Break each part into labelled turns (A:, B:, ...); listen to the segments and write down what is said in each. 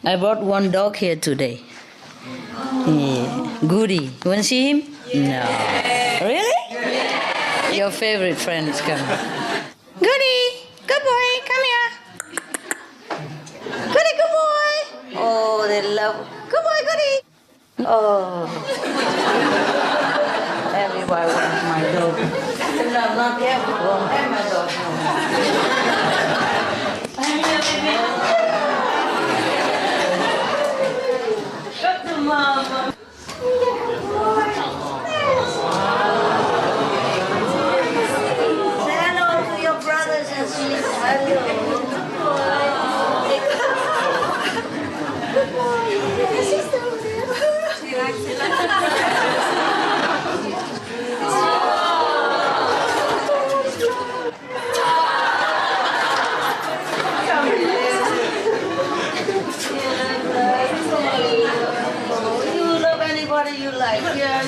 A: I brought one dog here today. Yeah. Goody. You want to see him? No. Really? Your favorite friend is coming. Goody. Good boy. Come here. Goody, good boy. Oh, they love. Good boy, Goody. Oh. Everybody wants my dog. No, not everyone. Have my dog. Come here, baby. Come to mama. Say hello to your brothers and sisters. Hello. You love anybody you like, yes.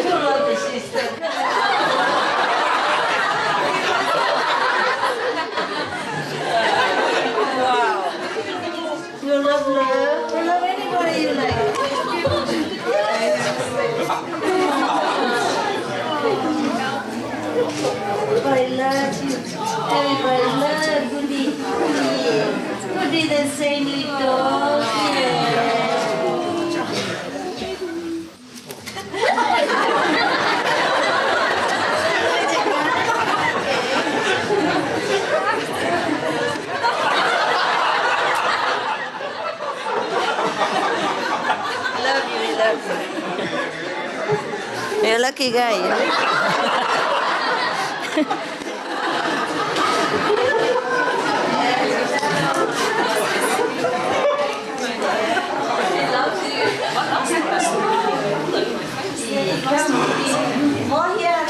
A: You love the sister. Wow. You love love. You love anybody you like. Everybody loves you. Everybody loves Goody. Yeah. Goody the saintly dog. Yeah. Love you, love you. You're a lucky guy, you know? More here.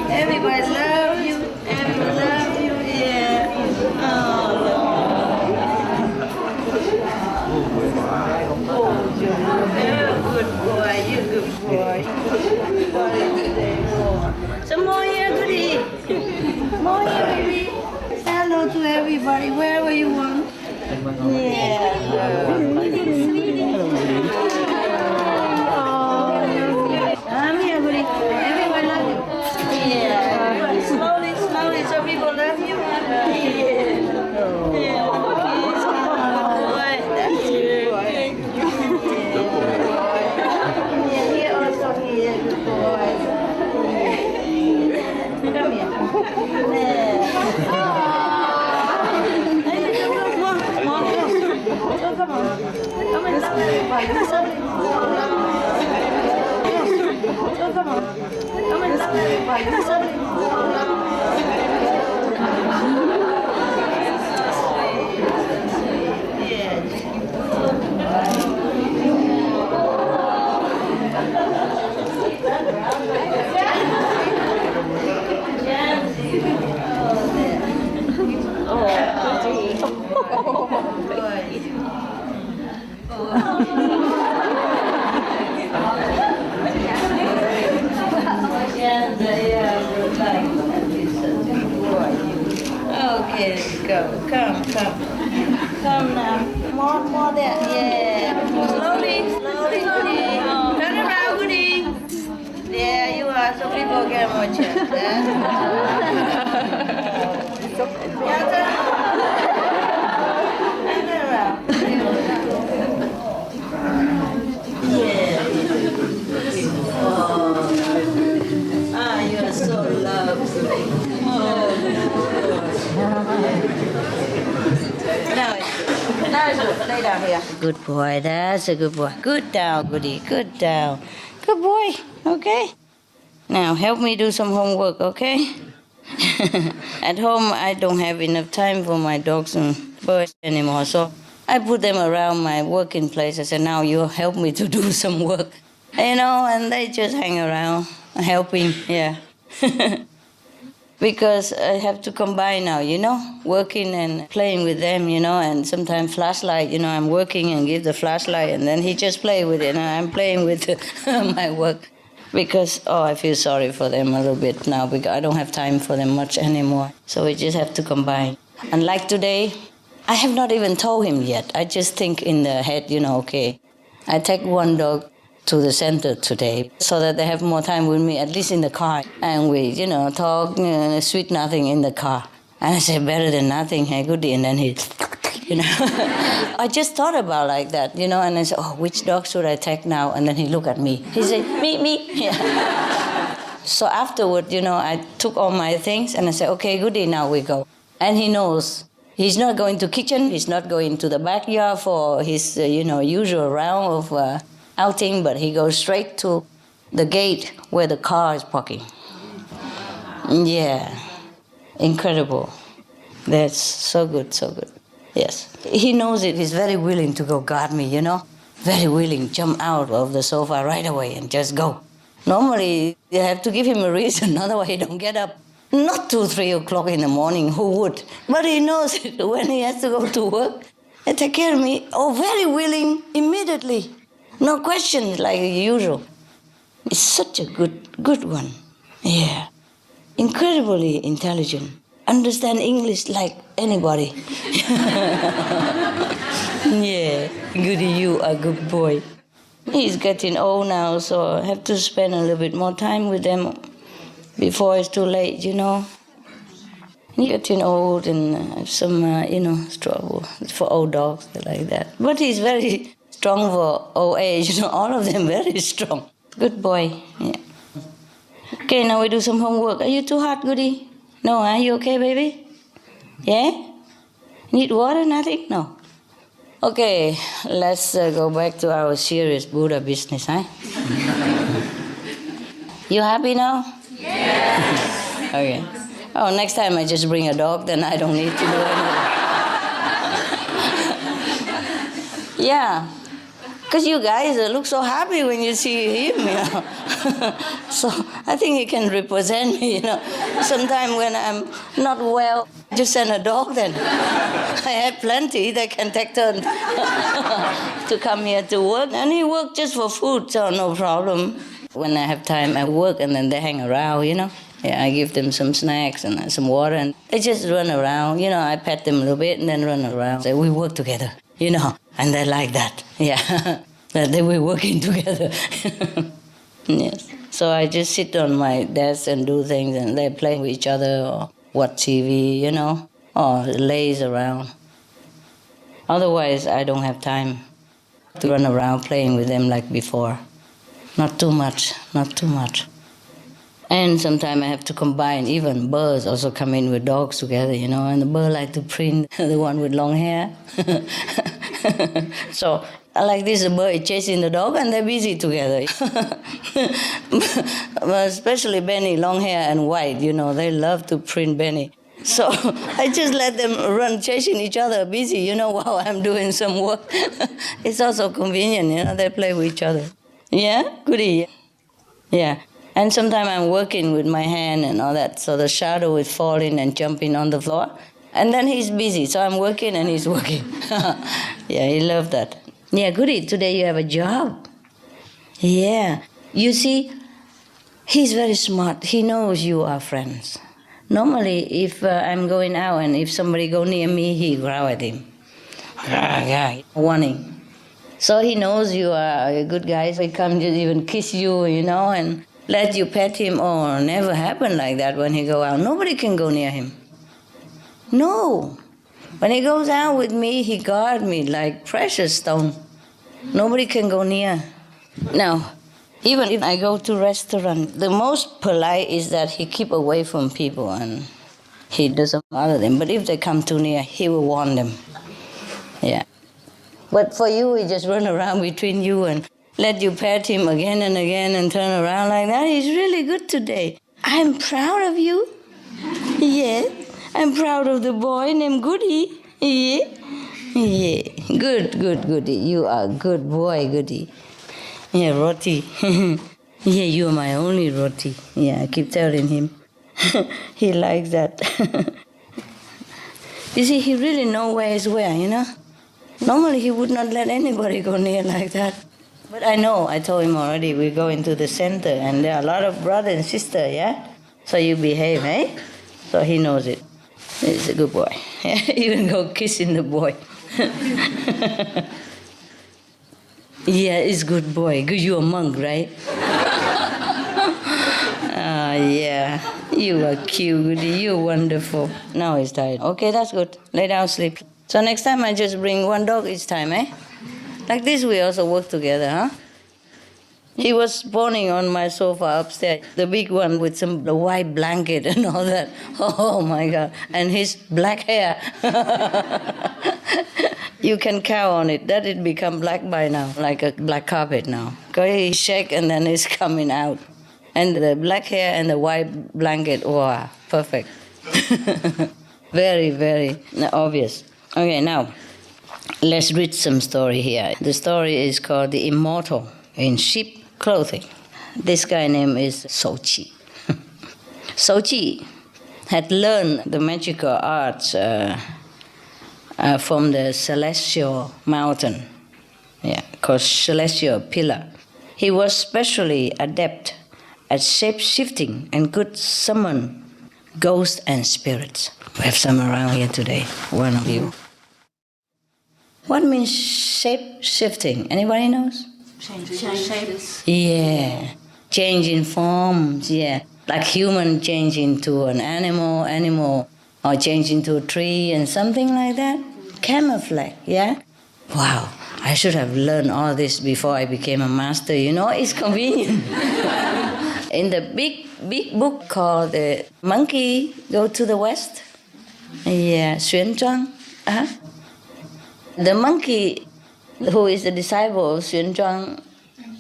A: Everybody love you. Everybody love you. Yeah. Oh, good boy. You good boy. Some more here, Goody. More here, baby. Say hello to everybody, wherever you want. Yeah. I'm here, Goody. Everyone love you. Yeah. Slowly, slowly, so people love you. Yeah. Yeah. Boy, that's good boy. Yeah, here also here, good boy. Come here. Yeah. Hey, come on, come on. So come on. Come and love everybody. So come on. Come and love everybody. Okay, let's go. Come. Come now. More there. Yeah. Slowly, Goody. Turn around, Goody. There you are. So people get more chance. Yeah, turn around. Yeah. Oh. Ah, you are so lovely. Oh. Now it's good. Lay down here. Good boy. That's a good boy. Good down, Goody. Good down. Good boy. Okay. Now help me do some homework, okay? At home, I don't have enough time for my dogs and birds anymore, so I put them around my working place. I said, now you help me to do some work, and they just hang around helping, yeah. Because I have to combine now, working and playing with them, and sometimes flashlight, I'm working and give the flashlight, and then he just play with it, and I'm playing with my work. Because, I feel sorry for them a little bit now, because I don't have time for them much anymore. So we just have to combine. And like today, I have not even told him yet. I just think in the head, okay, I take one dog to the center today so that they have more time with me, at least in the car. And we, talk sweet nothing in the car. And I say, better than nothing, hey, goodie. And then he, I just thought about like that, and I said, oh, which dog should I take now? And then he looked at me. He said, me. Yeah. So afterward, I took all my things and I said, okay, goodie, now we go. And he knows. He's not going to kitchen. He's not going to the backyard for his, usual round of outing, but he goes straight to the gate where the car is parking. Yeah. Incredible. That's so good, so good. Yes. He knows it. He's very willing to go guard me, Very willing, jump out of the sofa right away and just go. Normally, you have to give him a reason, otherwise he don't get up. Not 2, 3 o'clock in the morning, who would? But he knows it when he has to go to work and take care of me. Oh, very willing, immediately. No questions like usual. It's such a good one. Yeah. Incredibly intelligent. Understand English like anybody. Yeah, goody, you are a good boy. He's getting old now, so I have to spend a little bit more time with them before it's too late, He's getting old and have some, trouble for old dogs like that. But he's very strong for old age, all of them very strong. Good boy, yeah. Okay, now we do some homework. Are you too hot, goody? No, are you okay, baby? Yeah? Need water, nothing? No. Okay, let's go back to our serious Buddha business, huh? You happy now? Yes. Okay. Oh, next time I just bring a dog, then I don't need to do anything. Yeah. Because you guys look so happy when you see him, So I think he can represent me, Sometimes when I'm not well, just send a dog then. I have plenty that can take turn to come here to work. And he works just for food, so no problem. When I have time, I work and then they hang around, Yeah, I give them some snacks and some water and they just run around. I pet them a little bit and then run around. So we work together, and they like that. Yeah, that they were working together. Yes. So I just sit on my desk and do things and they play with each other or watch TV, or laze around. Otherwise, I don't have time to run around playing with them like before. Not too much. And sometimes I have to combine, even birds also come in with dogs together, and the bird like to print the one with long hair. So like this, the bird is chasing the dog and they're busy together. Especially Benny, long hair and white, they love to print Benny. So I just let them run chasing each other, busy, while I'm doing some work. It's also convenient, they play with each other. Yeah, goody. Yeah. And sometimes I'm working with my hand and all that, so the shadow is falling and jumping on the floor. And then he's busy, so I'm working and he's working. Yeah, he loves that. Yeah, goody, today you have a job. Yeah. You see, he's very smart. He knows you are friends. Normally, if I'm going out and if somebody go near me, he growl at him. Warning. So he knows you are a good guy, so he comes to even kiss you, and let you pet him. Oh, never happened like that when he go out. Nobody can go near him. No. When he goes out with me, he guard me like precious stone. Nobody can go near. Now, even if I go to restaurant, the most polite is that he keep away from people and he doesn't bother them. But if they come too near, he will warn them. Yeah. But for you, he just run around between you and let you pet him again and again and turn around like that. He's really good today. I'm proud of you. Yeah. I'm proud of the boy named Goody. Yeah. Yeah. Good, Goody. You are a good boy, Goody. Yeah, Roti. Yeah, you are my only Roti. Yeah, I keep telling him. He likes that. You see, he really knows where is where, Normally he would not let anybody go near like that. But I know, I told him already, we go into the center and there are a lot of brother and sister, yeah? So you behave, eh? So he knows it. He's a good boy. Even go kissing the boy. Yeah, he's a good boy. You're a monk, right? Yeah. You are cute. You're wonderful. Now he's tired. Okay, that's good. Lay down, sleep. So next time I just bring one dog each time, eh? Like this we also work together, huh? He was spawning on my sofa upstairs, the big one with some white blanket and all that. Oh my God. And his black hair. You can count on it. That it become black by now, like a black carpet now. Because he shake and then it's coming out. And the black hair and the white blanket, wow, perfect. Very, very obvious. Okay, now, let's read some story here. The story is called The Immortal in Sheep Clothing. This guy name is Shouqi. Shouqi had learned the magical arts from the celestial mountain, called celestial pillar. He was specially adept at shape-shifting and could summon ghosts and spirits. We have some around here today, one of you. What means shape-shifting? Anybody knows?
B: Change shapes.
A: Yeah, changing forms, yeah. Like human change into an animal, or change into a tree and something like that. Camouflage, yeah? Wow, I should have learned all this before I became a master. You know, it's convenient. In the big book called The Monkey Go to the West, Xuan Zhuang. The monkey, who is the disciple of Xuan Zhuang,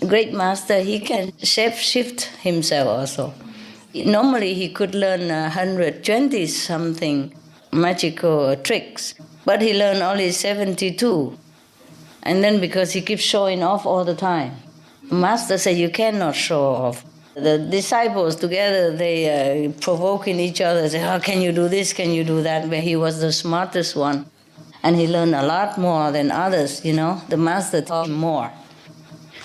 A: great master, he can shape-shift himself also. Normally he could learn 120-something magical tricks, but he learned only 72. And then because he keeps showing off all the time, master said you cannot show off. The disciples together, they provoking each other, say, oh, can you do this, can you do that? But he was the smartest one. And he learned a lot more than others, you know. The master taught him more.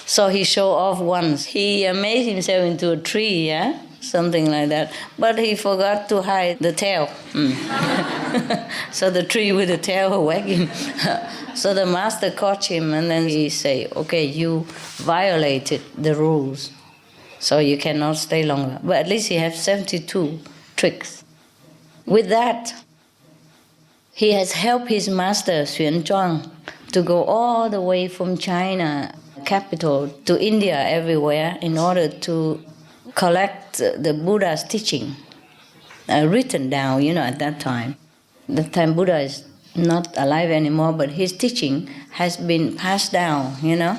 A: So he showed off once. He made himself into a tree, yeah? Something like that. But he forgot to hide the tail. So the tree with the tail wagging. So the master caught him and then he said, okay, you violated the rules. So you cannot stay longer. But at least he has 72 tricks. With that, he has helped his master, Xuan Zhuang, to go all the way from China, capital, to India, everywhere, in order to collect the Buddha's teaching, written down, you know, at that time. That time Buddha is not alive anymore, but his teaching has been passed down, you know,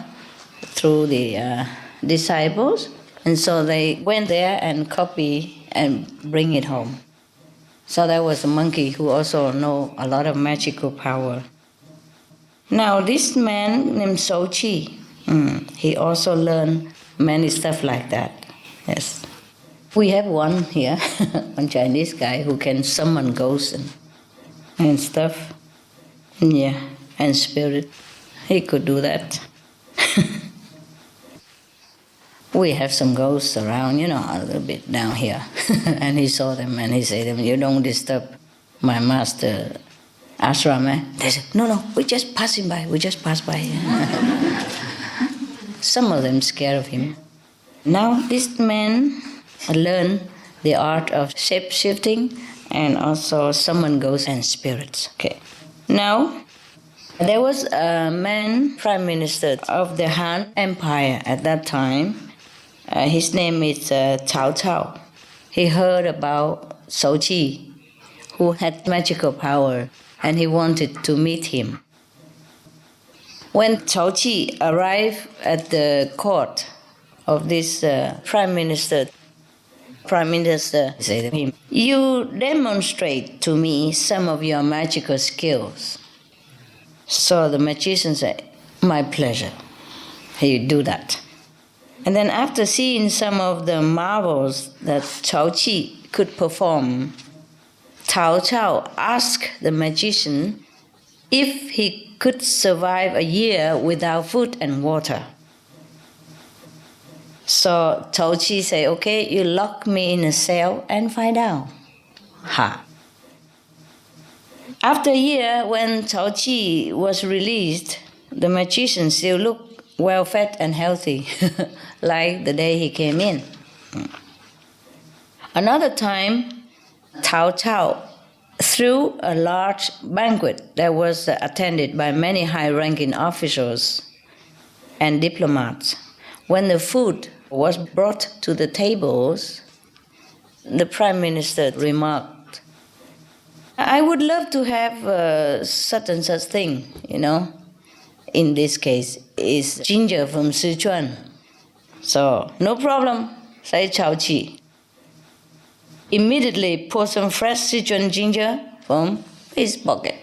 A: through the disciples. And so they went there and copy and bring it home. So there was a monkey who also know a lot of magical power. Now this man named Shouqi, he also learned many stuff like that. Yes. We have one here, one Chinese guy who can summon ghosts and stuff. Yeah, and spirit. He could do that. We have some ghosts around, you know, a little bit down here. And he saw them and he said, you don't disturb my master ashram, eh? They said, no, we're just passing by, we just passed by. Some of them scared of him. Now this man learned the art of shape-shifting and also summon ghosts and spirits. Okay. Now, there was a man, prime minister of the Han Empire at that time. His name is Cao Cao. He heard about Shouqi, who had magical power, and he wanted to meet him. When Shouqi arrived at the court of this prime minister said to him, you demonstrate to me some of your magical skills. So the magician said, my pleasure. He do that. And then after seeing some of the marvels that Shouqi could perform, Cao Cao asked the magician if he could survive a year without food and water. So Shouqi said, okay, you lock me in a cell and find out. Ha. After a year, when Cao Qi was released, the magician still looked well-fed and healthy, like the day he came in. Another time, Cao Cao threw a large banquet that was attended by many high-ranking officials and diplomats. When the food was brought to the tables, the Prime Minister remarked, I would love to have such and such thing, In this case, is ginger from Sichuan. So, no problem, say Cao Qi. Immediately pour some fresh Sichuan ginger from his pocket.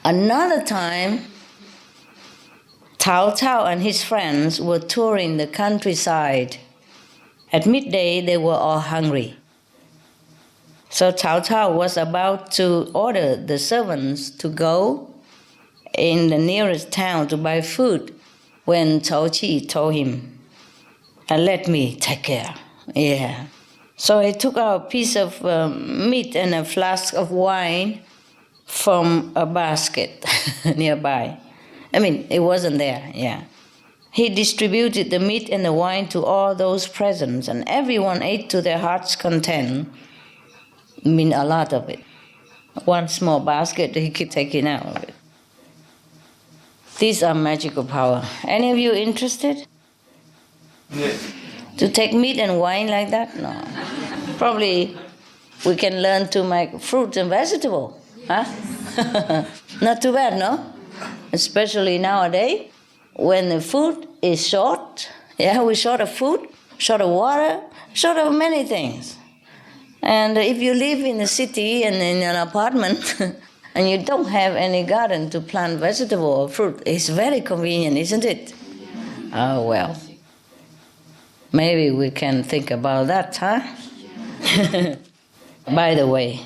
A: Another time, Cao Cao and his friends were touring the countryside. At midday, they were all hungry. So Cao Cao was about to order the servants to go in the nearest town to buy food when Cao Qi told him, let me take care. Yeah. So he took out a piece of meat and a flask of wine from a basket nearby. It wasn't there, yeah. He distributed the meat and the wine to all those present, and everyone ate to their heart's content. A lot of it. One small basket, he kept taking out of it. These are magical power. Any of you interested?
C: Yeah.
A: To take meat and wine like that? No. Probably we can learn to make fruits and vegetables. Huh? Not too bad, no? Especially nowadays, when the food is short. Yeah, we're short of food, short of water, short of many things. And if you live in a city and in an apartment and you don't have any garden to plant vegetable or fruit, it's very convenient, isn't it? Oh, well. Maybe we can think about that, huh? By the way,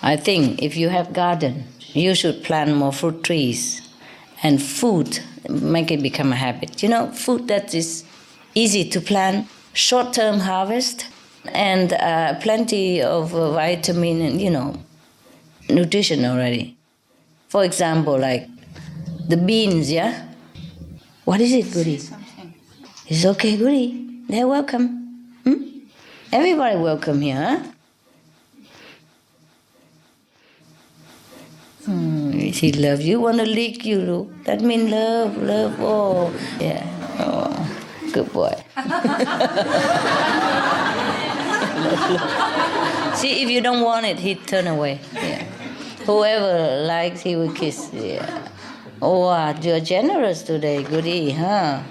A: I think if you have garden, you should plant more fruit trees and food, make it become a habit. Food that is easy to plant, short-term harvest, and plenty of vitamin and, nutrition already. For example, like the beans, yeah? What is it, Goody? It's okay, Goody. They're welcome. Everybody welcome here, huh? He loves you, want to lick you, look. That means love, oh, yeah. Oh, good boy. See, if you don't want it, he'd turn away. Yeah. Whoever likes, he will kiss. Yeah. Oh, wow, you're generous today, Goody, huh?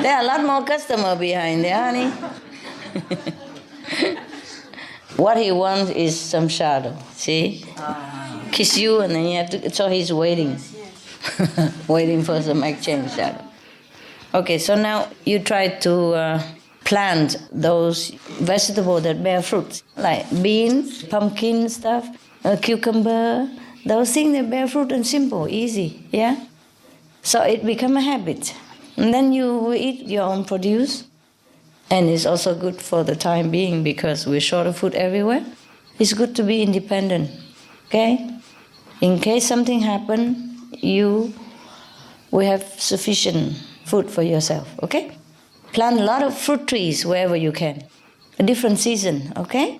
A: There are a lot more customers behind there, honey. What he wants is some shadow, see? Kiss you and then you have to, so he's waiting. Waiting for some exchange shadow. Okay, so now you try to plant those vegetables that bear fruit, like beans, pumpkin stuff, cucumber, those things that bear fruit and simple, easy, yeah? So it become a habit. And then you eat your own produce. And it's also good for the time being because we're short of food everywhere. It's good to be independent, okay? In case something happens, we have sufficient food for yourself, okay? Plant a lot of fruit trees wherever you can. A different season, okay?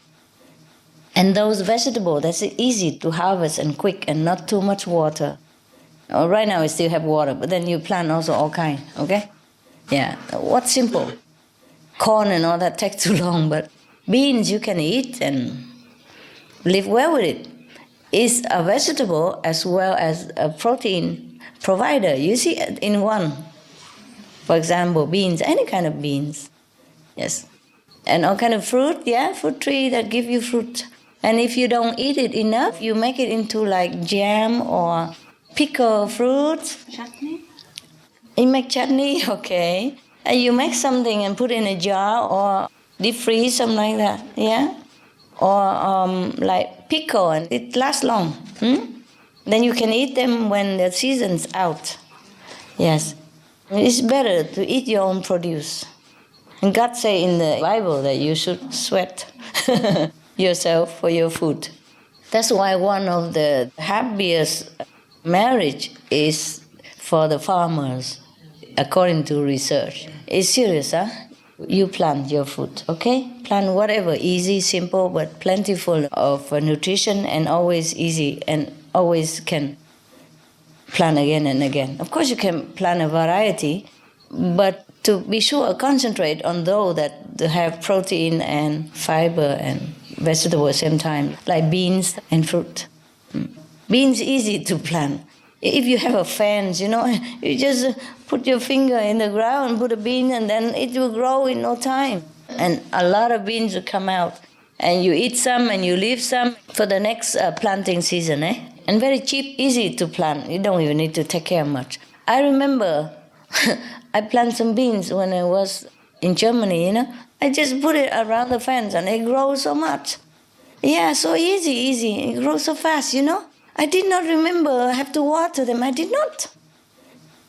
A: And those vegetables, that's easy to harvest and quick and not too much water. Right now we still have water, but then you plant also all kind, okay? Yeah, what's simple? Corn and all that takes too long, but beans you can eat and live well with it. It's a vegetable as well as a protein provider. You see it in one. For example, beans, any kind of beans. Yes. And all kind of fruit, yeah, fruit tree that give you fruit. And if you don't eat it enough, you make it into like jam or pickle fruits.
B: Chutney?
A: You make chutney, okay. And you make something and put in a jar or deep freeze, something like that, yeah? Or like pickle, and it lasts long. Then you can eat them when the season's out. Yes. It's better to eat your own produce. And God say in the Bible that you should sweat yourself for your food. That's why one of the happiest marriage is for the farmers, according to research. It's serious, huh? You plant your food, okay? Plant whatever, easy, simple, but plentiful of nutrition and always easy and always can plant again and again. Of course, you can plant a variety, but to be sure, concentrate on those that have protein and fiber and vegetable at the same time, like beans and fruit. Beans easy to plant. If you have a fence, you just put your finger in the ground, put a bean, and then it will grow in no time. And a lot of beans will come out. And you eat some and you leave some for the next planting season, And very cheap, easy to plant. You don't even need to take care much. I remember I planted some beans when I was in Germany, I just put it around the fence and it grows so much. Yeah, so easy. It grows so fast, I did not remember I have to water them. I did not.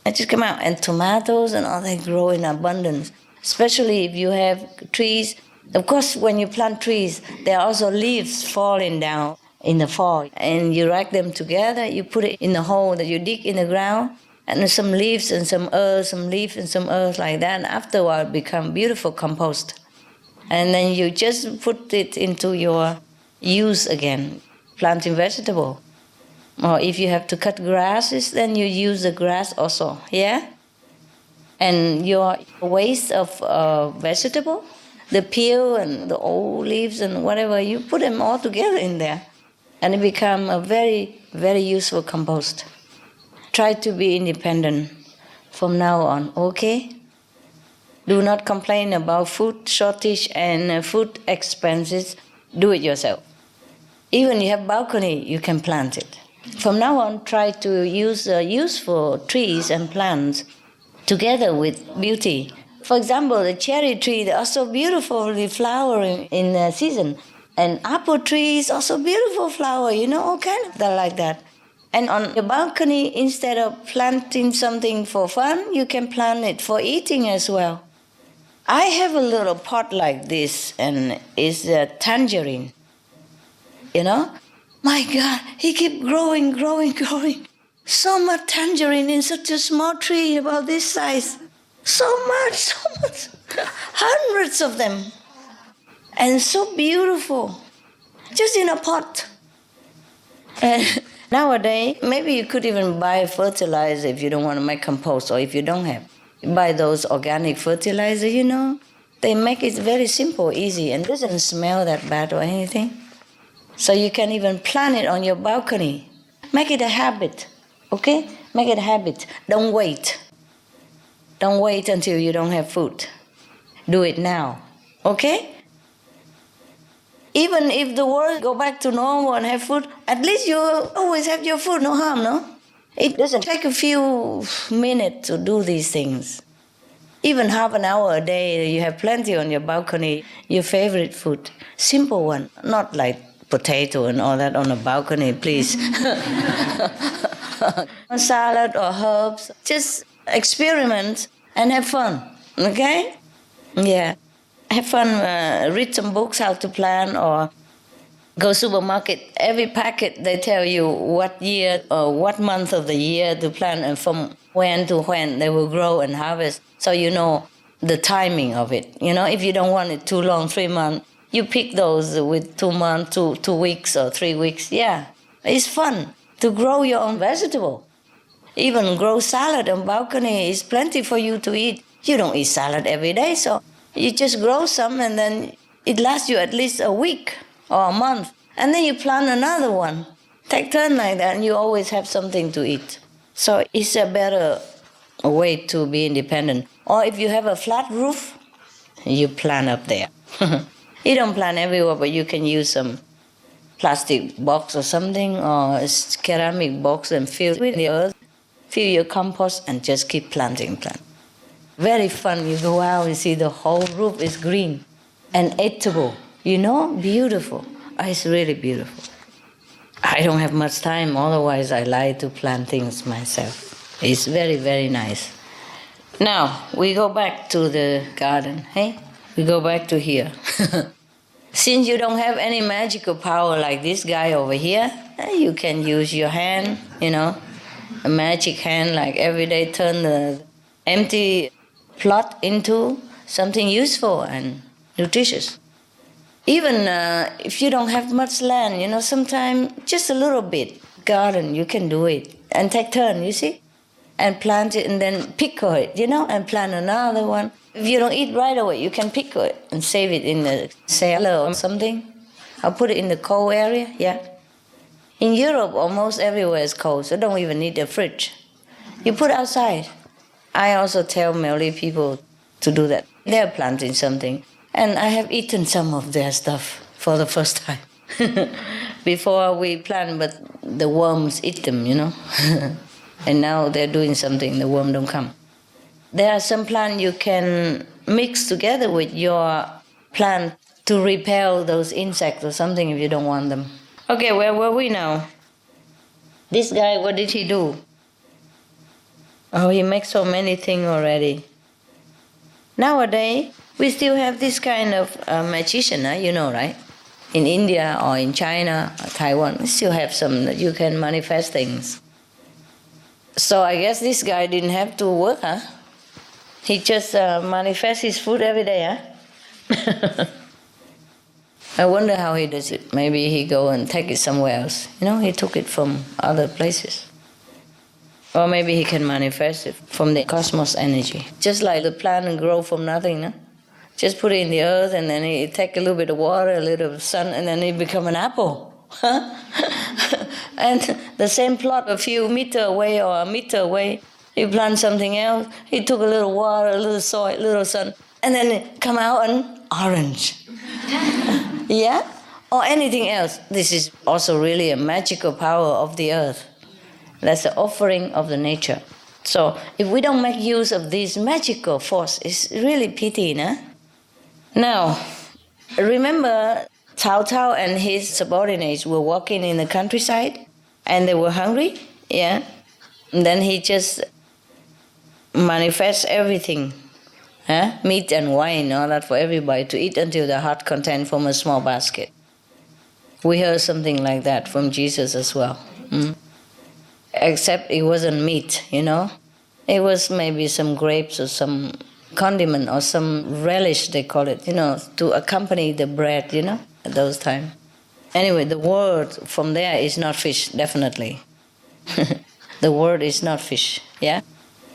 A: I just come out. And tomatoes and all that grow in abundance, especially if you have trees. Of course, when you plant trees, there are also leaves falling down in the fall. And you rack them together. You put it in the hole that you dig in the ground. And there's some leaves and some earth, some leaf and some earth like that. And after a while, it becomes beautiful compost. And then you just put it into your use again, planting vegetable. Or if you have to cut grasses, then you use the grass also, yeah? And your waste of vegetable, the peel and the old leaves and whatever, you put them all together in there. And it becomes a very, very useful compost. Try to be independent from now on, okay? Do not complain about food shortage and food expenses. Do it yourself. Even you have balcony, you can plant it. From now on, try to use useful trees and plants together with beauty. For example, the cherry tree, they are so beautifully flowering in the season. And apple trees also beautiful flower, all kind of that like that. And on your balcony, instead of planting something for fun, you can plant it for eating as well. I have a little pot like this, and it's a tangerine. My God, he keeps growing. So much tangerine in such a small tree about this size. So much. Hundreds of them. And so beautiful. Just in a pot. And nowadays, maybe you could even buy fertilizer if you don't want to make compost, or if you don't have. You buy those organic fertilizer, They make it very simple, easy, and doesn't smell that bad or anything. So you can even plant it on your balcony. Make it a habit, okay? Make it a habit. Don't wait. Don't wait until you don't have food. Do it now, okay? Even if the world go back to normal and have food, at least you always have your food, no harm, no? It doesn't take a few minutes to do these things. Even half an hour a day, you have plenty on your balcony, your favorite food. Simple one, not like potato and all that on a balcony, please. Salad or herbs. Just experiment and have fun, okay? Yeah. Have fun, read some books how to plant, or go supermarket. Every packet, they tell you what year or what month of the year to plant and from when to when they will grow and harvest. So you know the timing of it. If you don't want it too long, 3 months, you pick those with 2 months, 2 weeks or 3 weeks. Yeah, it's fun to grow your own vegetable. Even grow salad on balcony is plenty for you to eat. You don't eat salad every day, so you just grow some and then it lasts you at least a week or a month. And then you plant another one. Take turn like that and you always have something to eat. So it's a better way to be independent. Or if you have a flat roof, you plant up there. You don't plant everywhere, but you can use some plastic box or something, or a ceramic box and fill with the earth, fill your compost and just keep planting. Very fun. You go out and see the whole roof is green and eatable. Beautiful. It's really beautiful. I don't have much time, otherwise I like to plant things myself. It's very, very nice. Now, we go back to the garden, hey? We go back to here. Since you don't have any magical power like this guy over here, you can use your hand, a magic hand, like every day turn the empty plot into something useful and nutritious. Even if you don't have much land, sometimes just a little bit garden, you can do it. And take turn, you see? And plant it and then pickle it, and plant another one. If you don't eat right away, you can pickle it and save it in the cellar or something. Or put it in the cold area, yeah. In Europe, almost everywhere is cold, so don't even need a fridge. You put it outside. I also tell Malay people to do that. They're planting something. And I have eaten some of their stuff for the first time. Before we plant, but the worms eat them, And now they're doing something, the worm don't come. There are some plants you can mix together with your plant to repel those insects or something if you don't want them. Okay, where were we now? This guy, what did he do? Oh, he makes so many things already. Nowadays, we still have this kind of magician, right? In India or in China or Taiwan, we still have some that you can manifest things. So I guess this guy didn't have to work, huh? He just manifests his food every day, huh? I wonder how he does it. Maybe he go and take it somewhere else. He took it from other places. Or maybe he can manifest it from the cosmos energy. Just like the plant grow from nothing, no? Just put it in the earth and then it take a little bit of water, a little sun, and then it become an apple. And the same plot a few meters away or a meter away, you plant something else, he took a little water, a little soil, a little sun, and then it come out an orange. Yeah? Or anything else. This is also really a magical power of the earth. That's the offering of the nature. So if we don't make use of this magical force, it's really pity, no? Now, remember Cao Cao and his subordinates were walking in the countryside and they were hungry, yeah? And then he just manifests everything, meat and wine, all that for everybody to eat until the heart content from a small basket. We heard something like that from Jesus as well. Except it wasn't meat, It was maybe some grapes or some condiment or some relish, they call it, to accompany the bread, at those times. Anyway, the word from there is not fish, definitely. The word is not fish, yeah?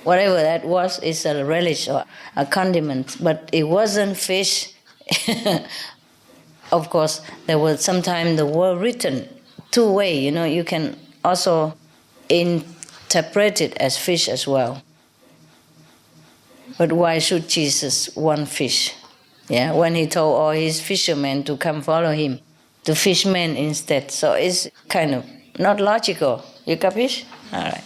A: Whatever that was is a relish or a condiment, but it wasn't fish. Of course, there was sometimes the word written two ways, you can also interpret it as fish as well. But why should Jesus want fish? Yeah, when he told all his fishermen to come follow him, to fish men instead. So it's kind of not logical. You capish? All right.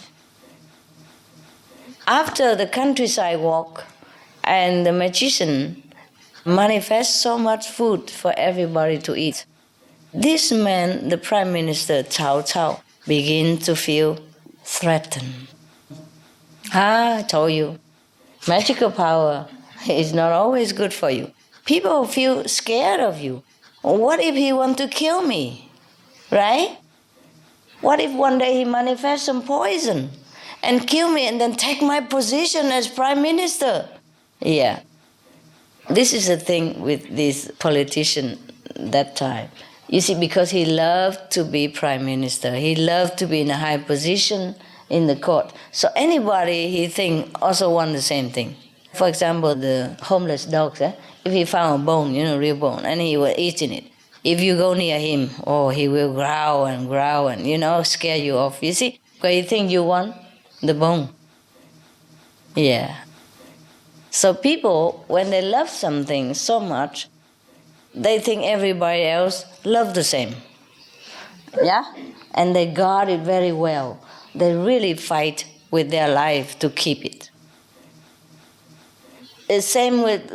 A: After the countryside walk and the magician manifests so much food for everybody to eat, this man, the Prime Minister Cao Cao, begin to feel threatened. I told you, magical power is not always good for you. People feel scared of you. What if he want to kill me, right? What if one day he manifests some poison and kill me and then take my position as Prime Minister? Yeah. This is the thing with this politician that time. You see, because he loved to be Prime Minister, he loved to be in a high position in the court. So anybody he think also want the same thing. For example, the homeless dogs, if he found a bone, real bone, and he was eating it, if you go near him, he will growl and, scare you off. You see, what you think you want? The bone. Yeah. So people, when they love something so much, they think everybody else love the same. Yeah? And they guard it very well. They really fight with their life to keep it. It's same with,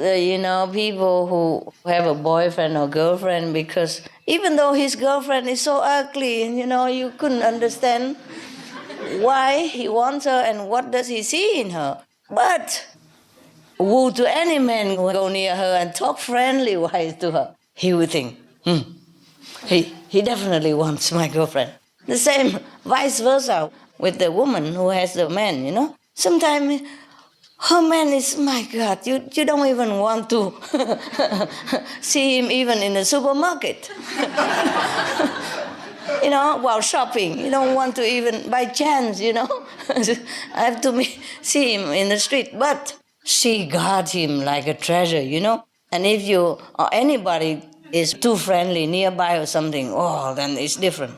A: people who have a boyfriend or girlfriend, because even though his girlfriend is so ugly and, you couldn't understand why he wants her and what does he see in her. But woo to any man who go near her and talk friendly wise to her, he would think, he definitely wants my girlfriend. The same, vice versa, with the woman who has the man, Sometimes her man is, my God, you don't even want to see him even in the supermarket. While shopping. You don't want to even, by chance, I have to see him in the street. But she guards him like a treasure, And if you or anybody is too friendly nearby or something, then it's different.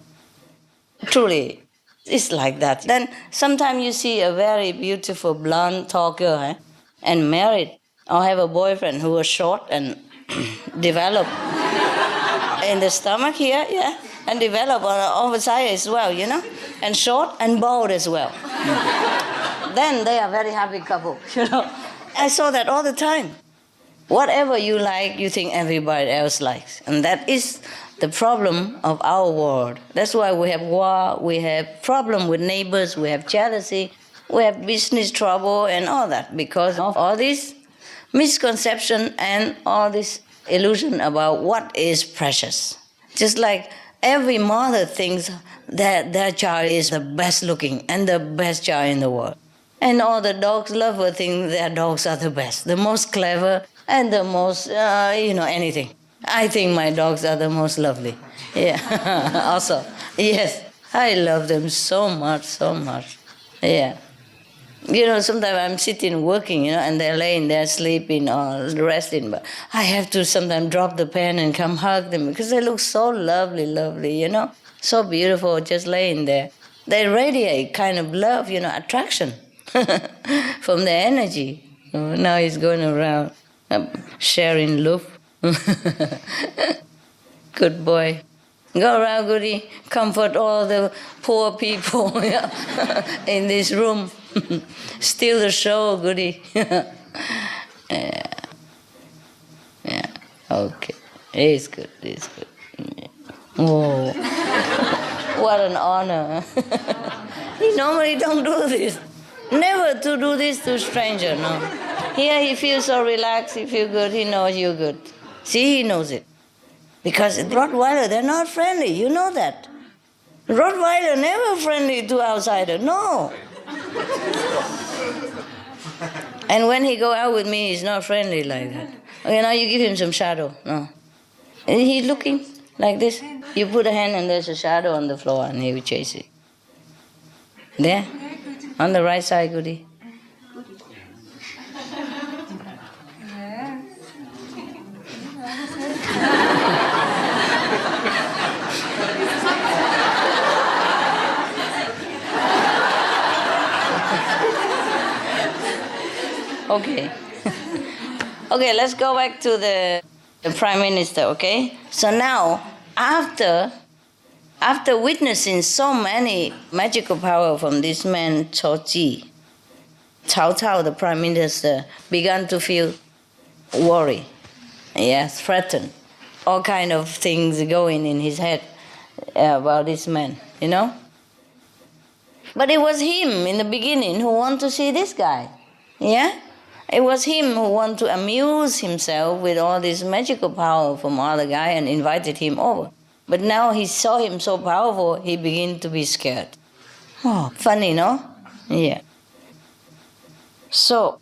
A: Truly, it's like that. Then sometimes you see a very beautiful blonde tall girl and married, or have a boyfriend who was short and developed in the stomach here, and develop on the side as well, and short and bald as well. Then they are very happy couple, I saw that all the time. Whatever you like, you think everybody else likes. And that is the problem of our world. That's why we have war, we have problem with neighbors, we have jealousy, we have business trouble and all that, because of all this misconception and all this illusion about what is precious. Just like every mother thinks that their child is the best looking and the best child in the world. And all the dogs lovers think their dogs are the best, the most clever and the most, anything. I think my dogs are the most lovely. Yeah, also. Yes, I love them so much, so much. Yeah. Sometimes I'm sitting working, and they're laying there sleeping or resting, but I have to sometimes drop the pen and come hug them because they look so lovely, so beautiful just laying there. They radiate kind of love, attraction from their energy. Now he's going around sharing love. Good boy. Go around, goody. Comfort all the poor people in this room. Steal the show, goody. Yeah. Okay. It's good. It's good. Yeah. Oh, what an honor. He normally don't do this. Never to do this to stranger, no. Here he feels so relaxed, he feels good, he knows you're good. See, he knows it. Because Rottweiler, they're not friendly, you know that. Rottweiler never friendly to outsider, no. And when he go out with me, he's not friendly like that. Okay, now you give him some shadow, no. And he's looking like this. You put a hand and there's a shadow on the floor and he will chase it. There, on the right side, goody. Okay. Okay, let's go back to the Prime Minister, okay? So now, after witnessing so many magical power from this man, Cao Ji, Cao Cao, the Prime Minister, began to feel worry, threatened. All kind of things going in his head about this man, But it was him in the beginning who wanted to see this guy, It was him who wanted to amuse himself with all this magical power from other guy and invited him over. But now he saw him so powerful, he began to be scared. Oh, funny, no? Yeah. So,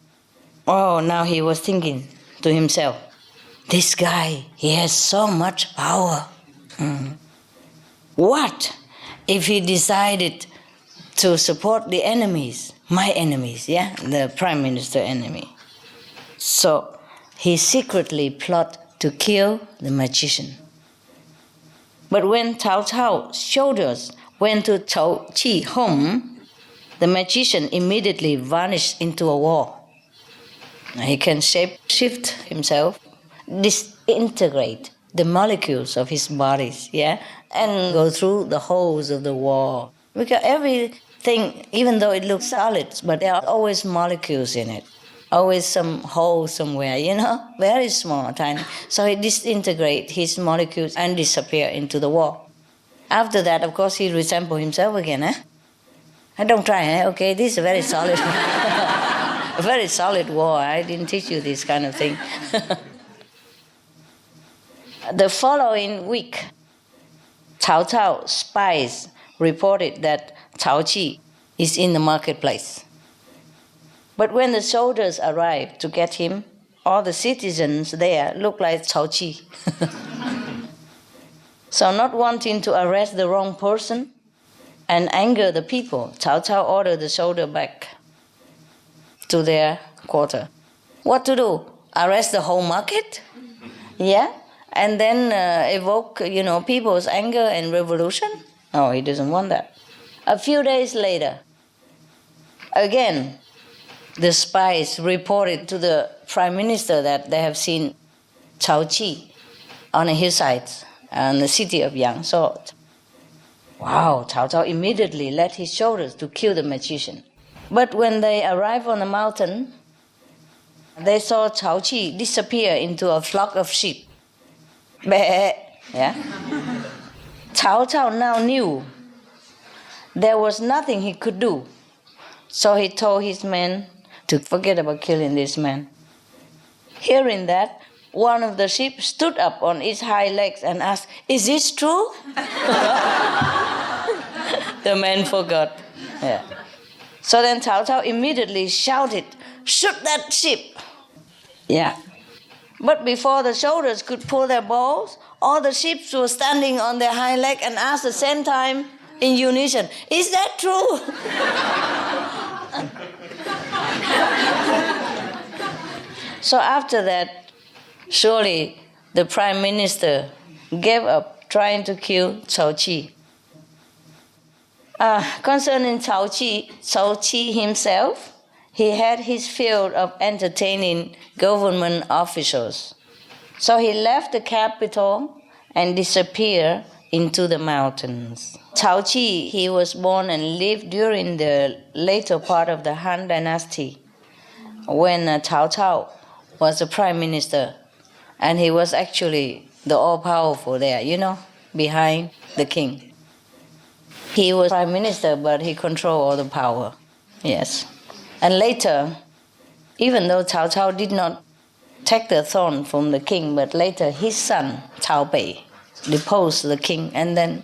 A: now he was thinking to himself, this guy, he has so much power. What if he decided to support the enemies, my enemies, the Prime Minister enemy? So he secretly plotted to kill the magician. But when Cao Cao's soldiers went to Cao Ji's home, the magician immediately vanished into a wall. He can shape-shift himself, disintegrate the molecules of his bodies, and go through the holes of the wall. Because everything, even though it looks solid, but there are always molecules in it. Always some hole somewhere, very small, tiny. So he disintegrates his molecules and disappear into the wall. After that, of course, he resembles himself again, I don't try, okay? This is very solid. A very solid war. I didn't teach you this kind of thing. The following week, Cao Cao's spies reported that Cao Qi is in the marketplace. But when the soldiers arrived to get him, all the citizens there looked like Cao Qi. So not wanting to arrest the wrong person and anger the people, Cao Cao ordered the soldier back to their quarter. What to do? Arrest the whole market? Yeah? And then evoke, people's anger and revolution? No, he doesn't want that. A few days later, again, the spies reported to the prime minister that they have seen Cao Qi on a hillside in the city of Yangzhou. Wow, Cao Cao immediately led his soldiers to kill the magician. But when they arrived on the mountain, they saw Cao Qi disappear into a flock of sheep. Yeah? Cao Cao now knew there was nothing he could do. So he told his men to forget about killing this man. Hearing that, one of the sheep stood up on its hind legs and asked, "Is this true?" The man forgot. Yeah. So then Cao Cao immediately shouted, "Shoot that sheep!" Yeah. But before the soldiers could pull their bows, all the sheep were standing on their hind leg and asked at the same time in unison, "Is that true?" So after that, surely the prime minister gave up trying to kill Cao Qi. Concerning Cao Qi himself, he had his field of entertaining government officials. So he left the capital and disappeared into the mountains. Cao Qi, he was born and lived during the later part of the Han Dynasty, when Cao Cao was the prime minister, and he was actually the all-powerful there, behind the king. He was prime minister, but he controlled all the power. Yes. And later, even though Cao Cao did not take the throne from the king, but later his son, Cao Bei, deposed the king and then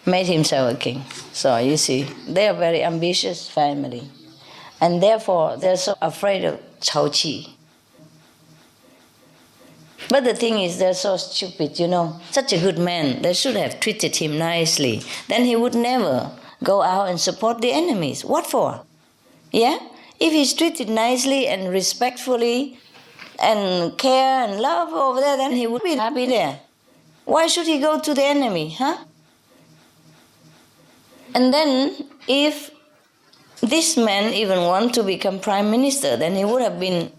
A: made himself a king. So you see, they are a very ambitious family. And therefore, they're so afraid of Cao Qi. But the thing is, they're so stupid, Such a good man, they should have treated him nicely. Then he would never go out and support the enemies. What for? Yeah? If he's treated nicely and respectfully and care and love over there, then he would be happy there. Why should he go to the enemy, huh? And then, if this man even want to become prime minister, then he would have been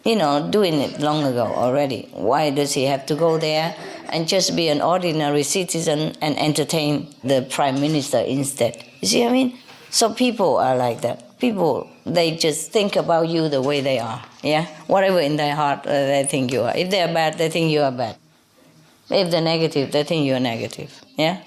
A: doing it long ago already. Why does he have to go there and just be an ordinary citizen and entertain the prime minister instead? You see what I mean? So people are like that. People, they just think about you the way they are. Yeah? Whatever in their heart they think you are. If they are bad, they think you are bad. If they're negative, they think you are negative. Yeah?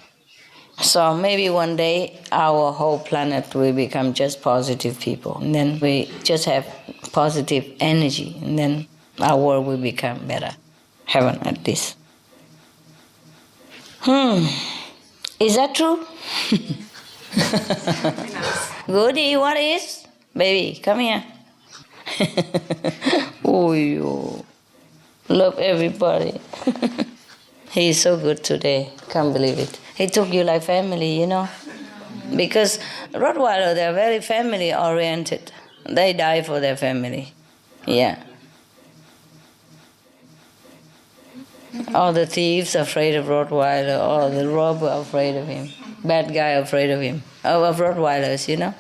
A: So maybe one day our whole planet will become just positive people. And then we just have positive energy. And then our world will become better. Heaven at least. Is that true? Goody, what is? Baby, come here. Oh, you love everybody. He is so good today. Can't believe it. He took you like family, Because Rottweiler, they're very family-oriented. They die for their family. Yeah. All the thieves are afraid of Rottweiler. All the robber are afraid of him. Bad guy afraid of him. Of Rottweilers, Yeah.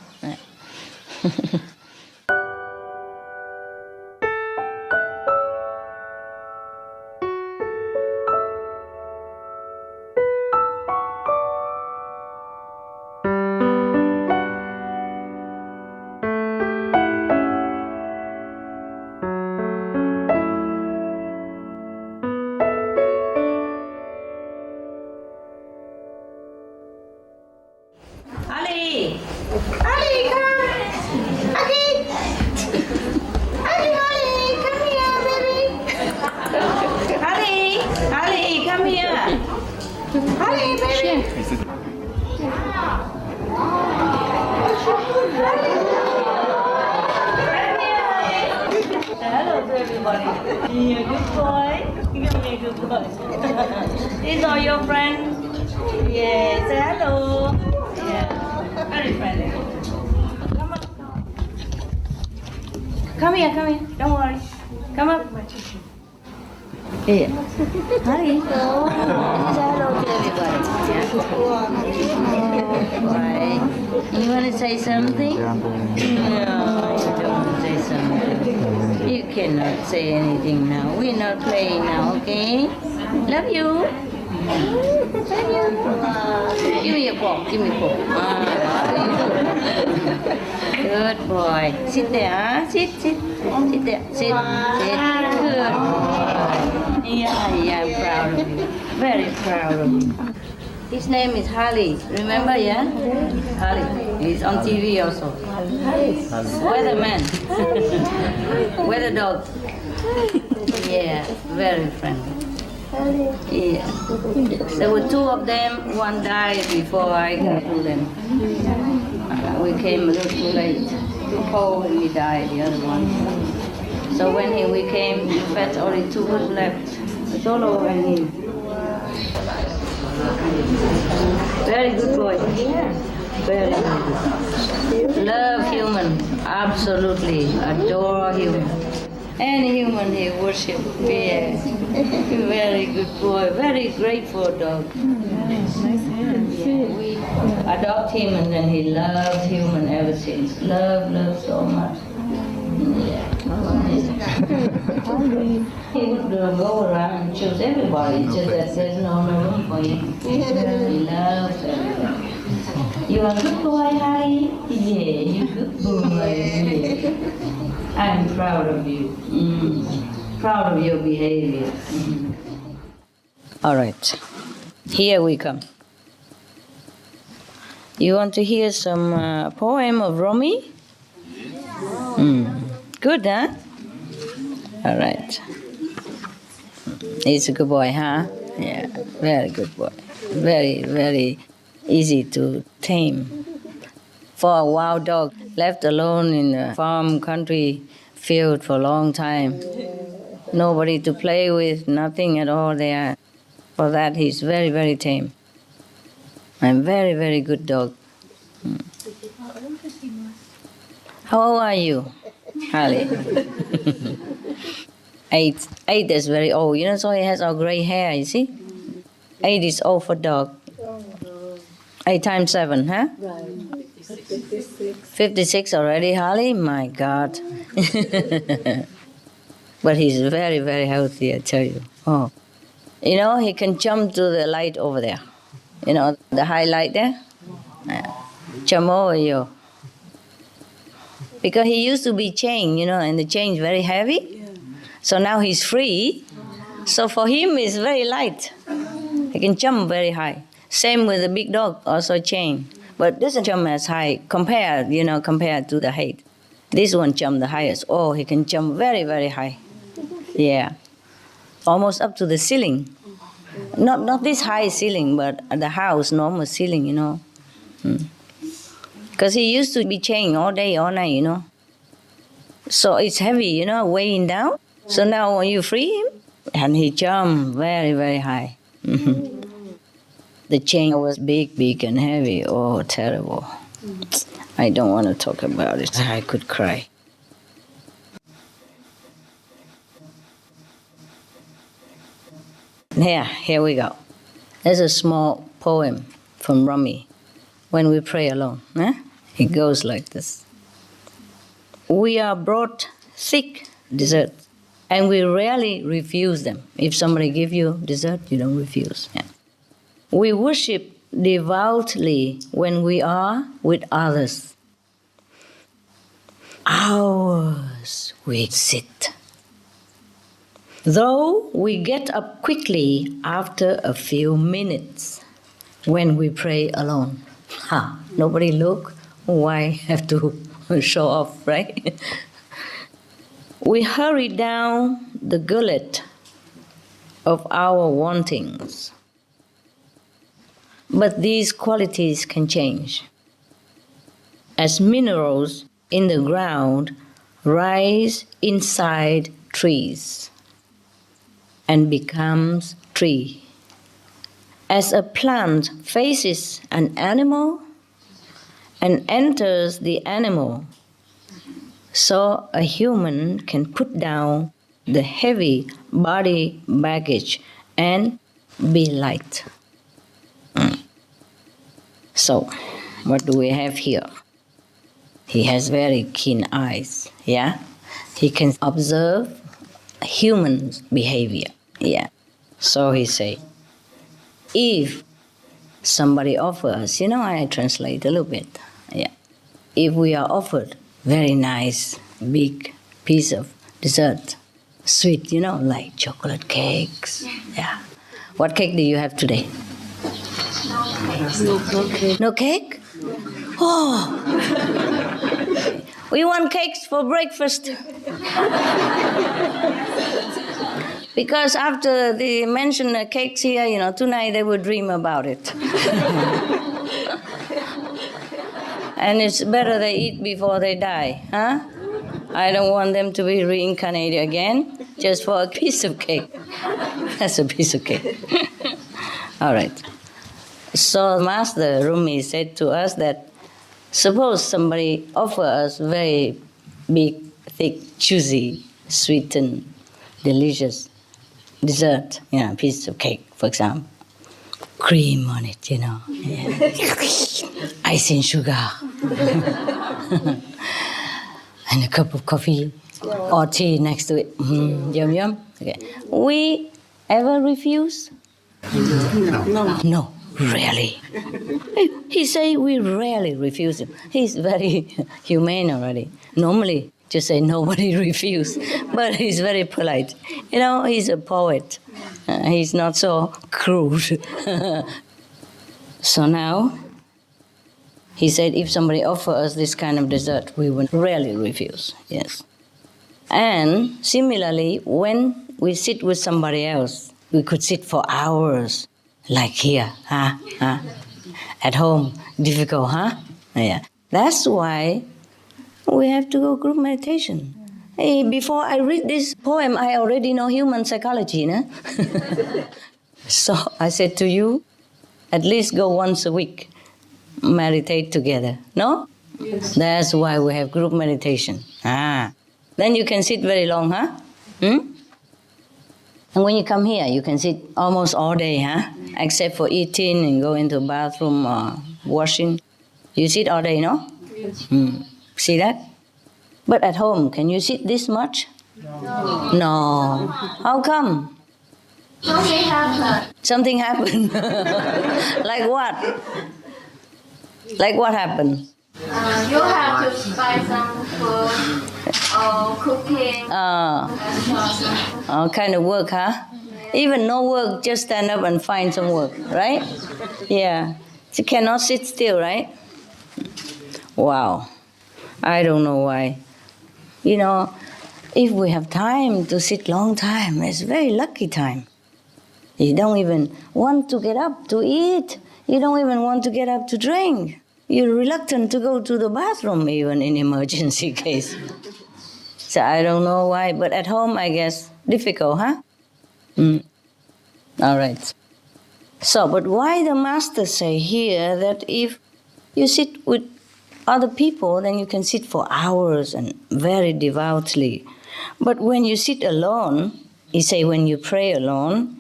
A: Ali! Ali, come! everybody. You're a good boy. You're a good boy. These are your friends. Yeah, say hello. Yeah, very friendly. Come on. Come here. Don't worry. Come up. Here. Hi. Say hello to everybody. Why? You want to say something? No, you don't want to say something. You cannot say anything now. We're not playing now, okay? Love you. Love you. Give me a paw. Good boy. Sit there, huh? Sit there. Sit. Good boy. Yeah, I'm proud of you. Very proud of you. His name is Harley. Remember, yeah? Harley. He's on TV also. Weatherman. Weather dog. Yeah, very friendly. Yeah. There were two of them. One died before I got to them. We came a little too late. Too cold when he died, the other one. So when we came, in fact, only two was left. Solo and him. Very good boy. Very good. Love human. Absolutely. Adore human. Any human he worship. Yeah. Very good boy. Very grateful dog. We adopt him and then he loves human ever since. Love so much. Yeah. He would go around and choose everybody, just that there's no room for him. He loves everybody. You are a good boy, Harry? Yeah, you're a good boy. Yeah. I'm proud of you. Proud of your behavior. All right, here we come. You want to hear some poem of Rumi? Good, huh? All right. He's a good boy, huh? Yeah, very good boy. Very, very easy to tame. For a wild dog left alone in a farm country field for a long time. Nobody to play with, nothing at all there. For that, he's very, very tame. And very, very good dog. How old are you, Harley? 8. 8 is very old. You know, so he has all gray hair, you see? 8 is old for dog. 8 times 7, huh?
B: Right.
A: 56 already, Harley? My God. But he's very, very healthy, I tell you. Oh. You know, he can jump to the light over there. You know, the high light there? Jump over you. Because he used to be chained, you know, and the chain is very heavy. So now he's free. So for him, it's very light. He can jump very high. Same with the big dog, also chained. But doesn't jump as high compared to the height. This one jumped the highest. Oh, he can jump very, very high. Yeah. Almost up to the ceiling. Not this high ceiling, but the house, normal ceiling, you know. Because he used to be chained all day, all night, you know. So it's heavy, you know, weighing down. So now when you free him, and he jumped very, very high. The chain was big and heavy. Oh, terrible. I don't want to talk about it. I could cry. Here we go. There's a small poem from Rumi, When We Pray Alone. It goes like this. We are brought thick desserts, and we rarely refuse them. If somebody gives you dessert, you don't refuse. Yeah. We worship devoutly when we are with others. Hours we sit. Though we get up quickly after a few minutes when we pray alone. Nobody look, why have to show off, right? We hurry down the gullet of our wantings. But these qualities can change. As minerals in the ground rise inside trees and becomes tree. As a plant faces an animal and enters the animal, so a human can put down the heavy body baggage and be light. So, what do we have here? He has very keen eyes, yeah? He can observe human behavior, yeah? So he say, if somebody offers, I translate a little bit, yeah? If we are offered very nice, big piece of dessert, sweet, like chocolate cakes, yeah? What cake do you have today?
B: No cake.
A: No cake? Oh! We want cakes for breakfast. Because after they mention the cakes here, tonight they will dream about it. And it's better they eat before they die, huh? I don't want them to be reincarnated again just for a piece of cake. That's a piece of cake. All right. So Master Rumi said to us that suppose somebody offer us very big, thick, juicy, sweetened, delicious dessert, piece of cake, for example, cream on it, yeah. Icing sugar, and a cup of coffee or tea next to it. Yum, yum. Okay. We ever refuse? No, rarely. He say we rarely refuse him. He's very humane already. Normally, just say nobody refuse, but he's very polite. He's a poet. He's not so crude. So now, he said if somebody offers us this kind of dessert, we will rarely refuse, yes. And similarly, when we sit with somebody else, we could sit for hours, like here, At home, difficult, Yeah. That's why we have to go group meditation. Hey, before I read this poem, I already know human psychology, no? So I said to you, at least go once a week, meditate together, no?
B: Yes.
A: That's why we have group meditation. Then you can sit very long, And when you come here, you can sit almost all day, Except for eating and go into the bathroom or washing. You sit all day, no?
B: Yes.
A: See that? But at home, can you sit this much? No. How come?
C: Something happened.
A: Something happened. Like what? Like what happened?
C: You have to buy some food or cooking.
A: All kind of work, Even no work, just stand up and find some work, right? Yeah. You cannot sit still, right? Wow. I don't know why. If we have time to sit long time, it's very lucky time. You don't even want to get up to eat. You don't even want to get up to drink. You're reluctant to go to the bathroom even in emergency case. So I don't know why, but at home, I guess, difficult, All right. So, but why the Master say here that if you sit with other people, then you can sit for hours and very devoutly. But when you sit alone, he say when you pray alone,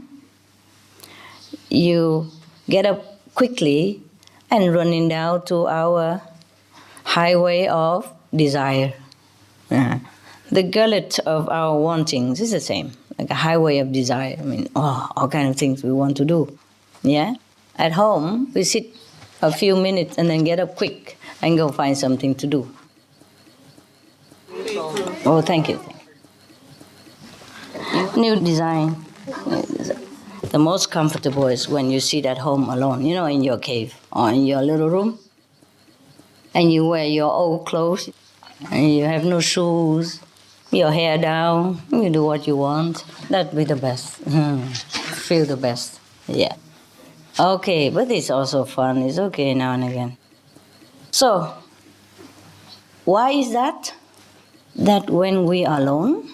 A: you get up quickly and running down to our highway of desire. The gullet of our wantings is the same, like a highway of desire. All kind of things we want to do. Yeah? At home, we sit a few minutes and then get up quick and go find something to do. Oh, thank you. New design. The most comfortable is when you sit at home alone, in your cave or in your little room, and you wear your old clothes, and you have no shoes, your hair down, you do what you want. That'd be the best. Feel the best. Yeah. Okay, but it's also fun. It's okay now and again. So, why is that? That when we are alone,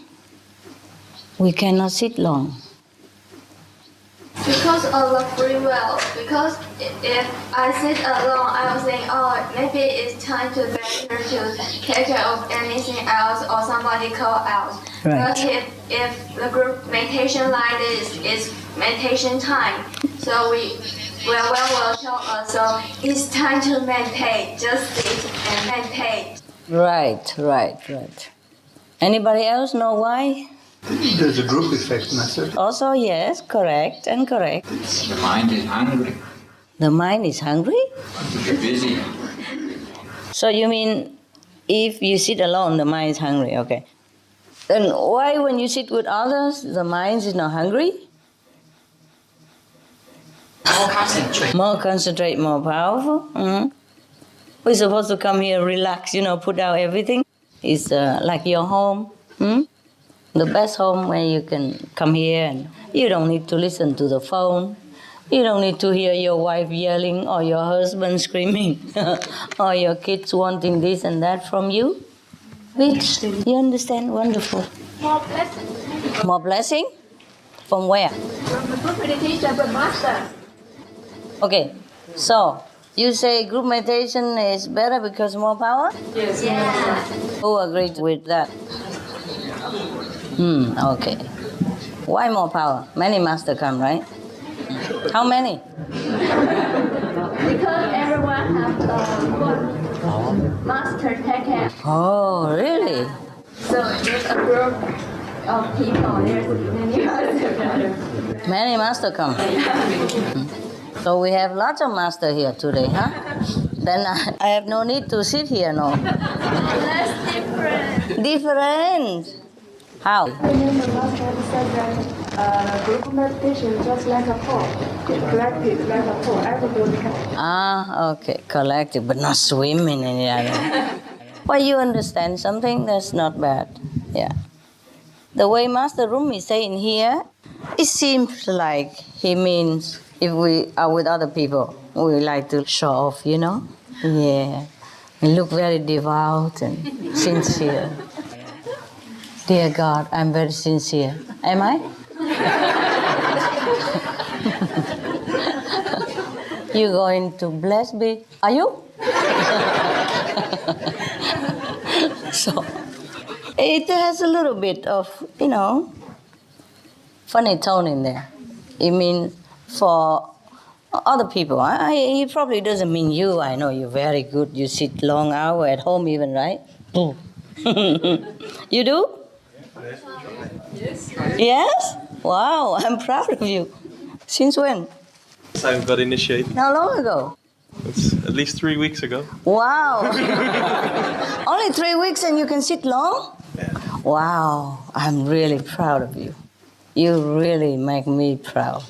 A: we cannot sit long?
C: Because of the free will. Because if I sit alone, I will think, oh, maybe it's time to better to take care of anything else or somebody call out.
A: Right.
C: But if the group meditation like this is meditation time, so we will tell us, so it's time to meditate. Just sit and meditate.
A: Right. Anybody else know why?
D: There's a group effect, Master.
A: Also, yes, correct.
E: The mind is hungry.
A: The mind is hungry?
E: You're busy.
A: So you mean if you sit alone, the mind is hungry, okay. Then why when you sit with others, the mind is not hungry? More concentrate, more powerful. Mm-hmm. We're supposed to come here, relax, put out everything. It's like your home. The best home where you can come here and you don't need to listen to the phone. You don't need to hear your wife yelling or your husband screaming or your kids wanting this and that from you. Which, you understand? Wonderful.
C: More blessing.
A: More blessing? From where?
C: From the group meditation, the master.
A: Okay, so you say group meditation is better because more power?
C: Yes. Yeah.
A: Who agreed with that? Okay. Why more power? Many masters come, right? How many?
C: Because everyone has one master take care.
A: Oh, really?
C: So there's a group of people. There's many masters.
A: Many masters come. So we have lots of masters here today, huh? Then I have no need to sit here, no?
C: That's different.
A: Different? How?
F: Remember last time said that group meditation just like a pool. It's collective like a pool. Everybody can.
A: Okay, collective, but not swimming in the other. Well, you understand something? That's not bad. Yeah. The way Master Rumi is saying here, it seems like he means if we are with other people, we like to show off, Yeah. We look very devout and sincere. Dear God, I'm very sincere. Am I? You going to bless me? Are you? So, it has a little bit of, funny tone in there. It means for other people. He probably doesn't mean you. I know you're very good. You sit long hour at home even, right? You do? Yes? Wow, I'm proud of you. Since when?
G: I got initiated.
A: How long ago?
G: It's at least 3 weeks ago.
A: Wow. Only 3 weeks and you can sit long?
G: Yeah.
A: Wow, I'm really proud of you. You really make me proud.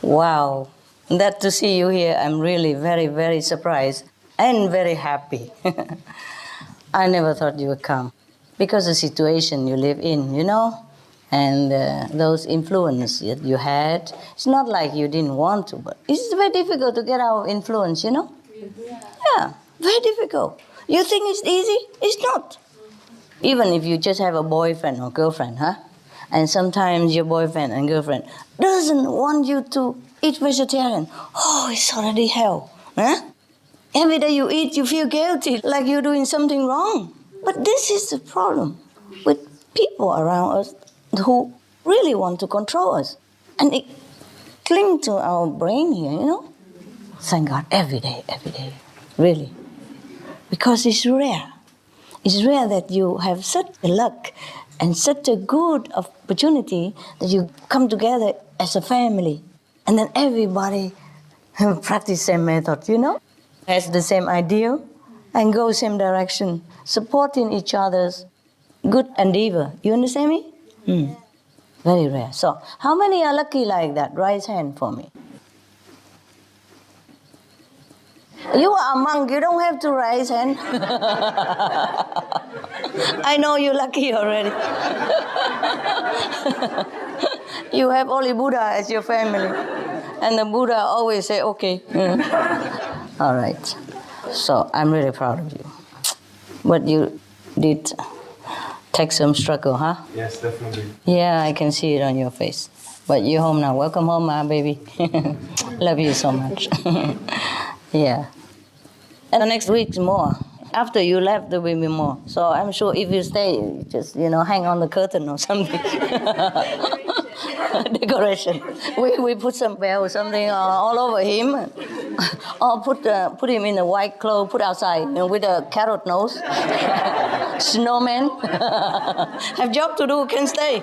A: Wow. That to see you here, I'm really very, very surprised and very happy. I never thought you would come. Because the situation you live in, and those influence that you had, it's not like you didn't want to, but it's very difficult to get out of influence, Yeah, very difficult. You think it's easy? It's not. Even if you just have a boyfriend or girlfriend, and sometimes your boyfriend and girlfriend doesn't want you to eat vegetarian. Oh, it's already hell, Every day you eat, you feel guilty, like you're doing something wrong. But this is the problem with people around us who really want to control us. And it clings to our brain here, Thank God, every day, really. Because it's rare. It's rare that you have such a luck and such a good opportunity that you come together as a family. And then everybody practice same method, has the same ideal and go same direction, supporting each other's good endeavor. You understand me? Very rare. So, how many are lucky like that? Raise hand for me. You are a monk, you don't have to raise hand. I know you're lucky already. You have only Buddha as your family. And the Buddha always say, okay. All right. So I'm really proud of you. What you did Take some struggle, huh?
G: Yes, definitely.
A: Yeah, I can see it on your face. But you're home now. Welcome home, my baby. Love you so much. Yeah. And the next week's more. After you left, there will be more. So I'm sure if you stay, just, hang on the curtain or something. Decoration. We put some bell or something all over him. Or put him in a white clothes, put outside with a carrot nose. Snowman. Have job to do, can stay.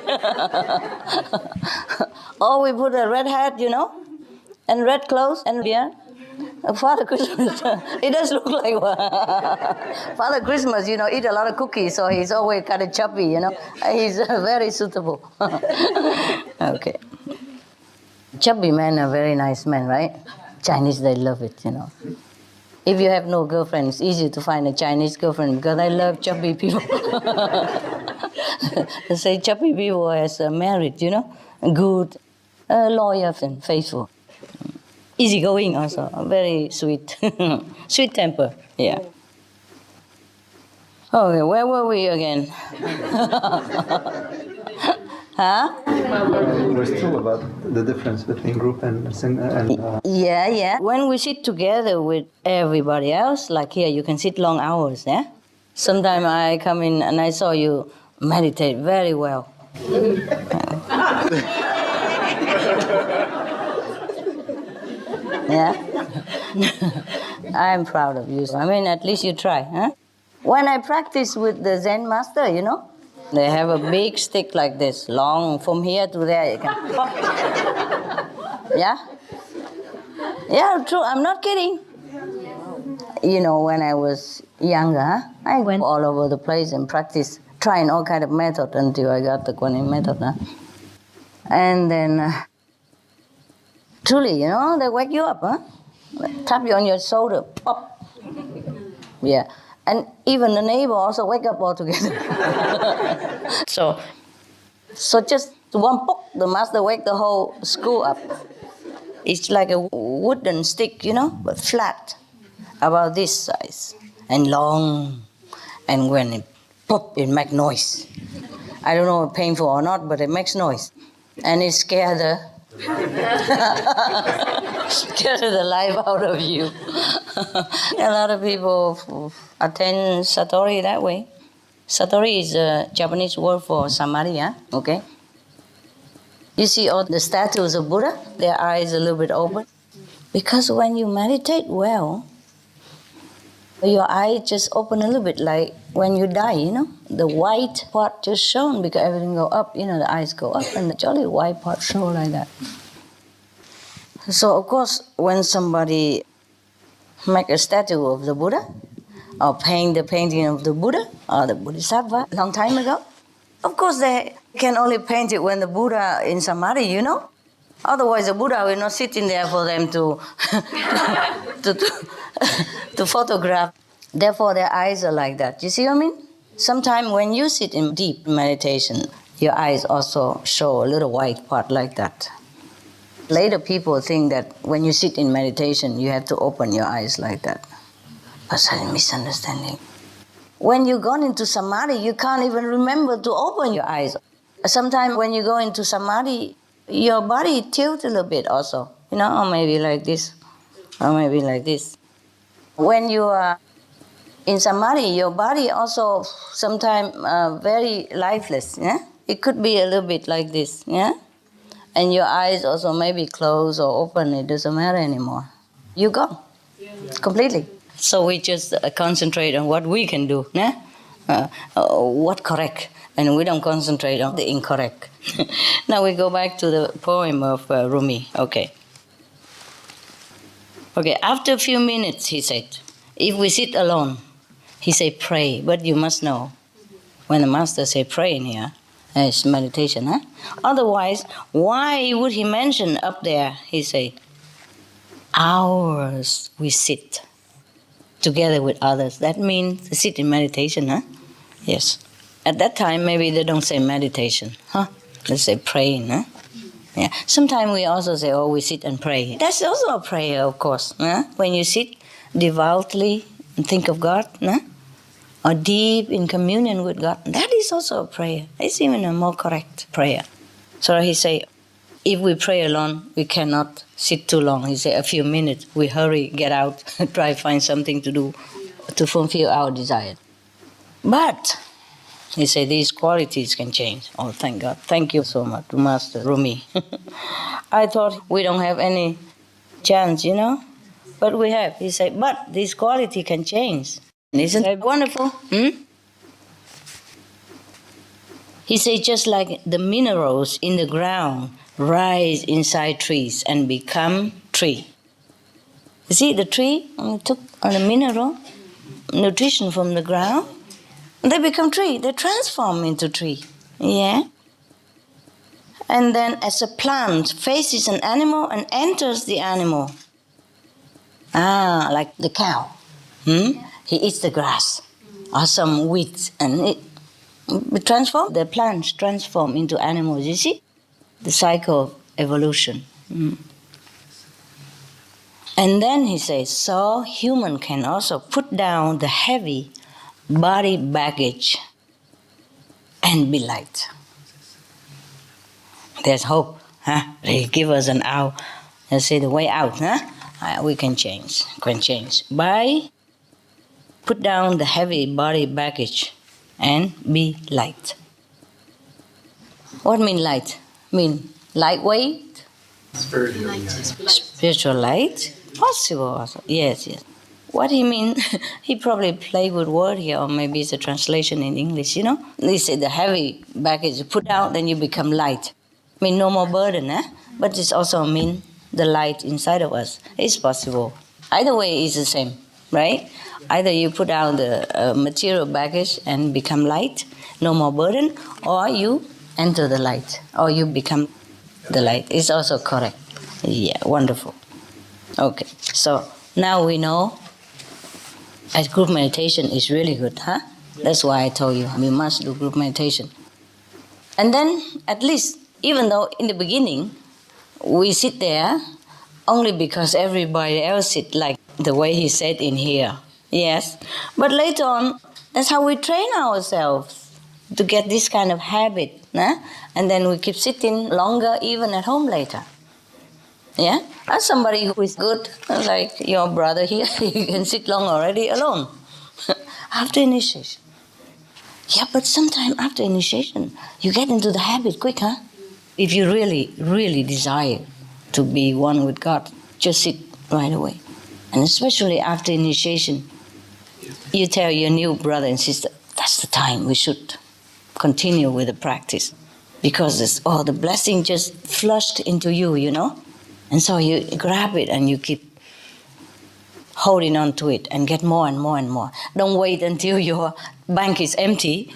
A: Or we put a red hat, and red clothes and beard. Father Christmas, it does look like Father Christmas, eat a lot of cookies, so he's always kind of chubby, He's very suitable. Okay. Chubby men are very nice men, right? Chinese, they love it, If you have no girlfriend, it's easy to find a Chinese girlfriend because I love chubby people. They say chubby people as married, good, loyal and faithful. Easygoing also, very sweet. Sweet temper, yeah. Okay, where were we again? Huh?
D: We're still about the difference between group and
A: Yeah. When we sit together with everybody else, like here, you can sit long hours, yeah? Sometimes I come in and I saw you meditate very well. Yeah? I'm proud of you. At least you try, huh? When I practice with the Zen master, they have a big stick like this, long, from here to there, you can pop. Yeah? Yeah, true, I'm not kidding. When I was younger, I went all over the place and practiced, trying all kind of method until I got the Guanyin method, huh? And then, truly, they wake you up, huh? Tap you on your shoulder, pop. Yeah. And even the neighbor also wake up all together. So just one pop, the master wake the whole school up. It's like a wooden stick, but flat, about this size, and long. And when it pop, it makes noise. I don't know if painful or not, but it makes noise. And it scares the life out of you. A lot of people attend Satori that way. Satori is a Japanese word for samadhi, huh? Okay? You see all the statues of Buddha, their eyes a little bit open. Because when you meditate well, your eyes just open a little bit, like when you die, the white part just shown because everything go up, the eyes go up and the jolly white part show like that. So of course, when somebody make a statue of the Buddha or paint the painting of the Buddha or the Bodhisattva long time ago, of course they can only paint it when the Buddha in samadhi, Otherwise, the Buddha will not sit in there for them to to photograph. Therefore, their eyes are like that. You see what I mean? Sometimes when you sit in deep meditation, your eyes also show a little white part like that. Later, people think that when you sit in meditation, you have to open your eyes like that. But that's a misunderstanding. When you go into samadhi, you can't even remember to open your eyes. Sometimes when you go into samadhi, your body tilts a little bit also, or maybe like this, or maybe like this. When you are in samadhi, your body also sometimes very lifeless, yeah? It could be a little bit like this, yeah? And your eyes also maybe closed or open, it doesn't matter anymore. You go, completely. So we just concentrate on what we can do, yeah? What correct, and we don't concentrate on the incorrect. Now we go back to the poem of Rumi. Okay, after a few minutes, he said, if we sit alone, he said pray, but you must know, when the master say pray in here, it's meditation, huh? Otherwise, why would he mention up there, he say, hours we sit together with others. That means sit in meditation, huh? Yes. At that time, maybe they don't say meditation, huh? They say praying, huh? Yeah. Sometimes we also say, we sit and pray. That's also a prayer, of course, huh? When you sit devoutly and think of God, huh? or deep in communion with God, that is also a prayer. It's even a more correct prayer. So he say, if we pray alone, we cannot sit too long. He say, a few minutes, we hurry, get out, try find something to do to fulfill our desire. But he say these qualities can change. Oh, thank God. Thank you so much, Master Rumi. I thought we don't have any chance, but we have. He said, but this quality can change. Isn't it wonderful? He said, just like the minerals in the ground rise inside trees and become tree. You see, the tree took on a mineral, nutrition from the ground, they become tree. They transform into tree. Yeah? And then as a plant faces an animal and enters the animal. Like the cow. He eats the grass or some weeds, and it transforms. The plants transform into animals. You see? The cycle of evolution. And then he says, so human can also put down the heavy body baggage and be light. There's hope. They give us an out. Let's say the way out. We can change. By put down the heavy body baggage and be light. What mean light? Mean lightweight? Spiritual light? Possible also. Yes. What he mean? He probably played with word here, or maybe it's a translation in English, They say the heavy baggage you put out, then you become light. Mean no more burden, But it also mean the light inside of us. It's possible. Either way is the same, right? Either you put out the material baggage and become light, no more burden, or you enter the light, or you become the light. It's also correct. Yeah, wonderful. Okay, so now we know as group meditation is really good, That's why I told you we must do group meditation. And then, at least, even though in the beginning we sit there only because everybody else sit like the way he said in here, yes. But later on, that's how we train ourselves to get this kind of habit, and then we keep sitting longer even at home later. Yeah? As somebody who is good, like your brother here, you can sit long already alone after initiation. Yeah, but sometime after initiation, you get into the habit quick, If you really, really desire to be one with God, just sit right away. And especially after initiation, you tell your new brother and sister, that's the time we should continue with the practice. Because the blessing just flushed into you, And so you grab it and you keep holding on to it and get more and more and more. Don't wait until your bank is empty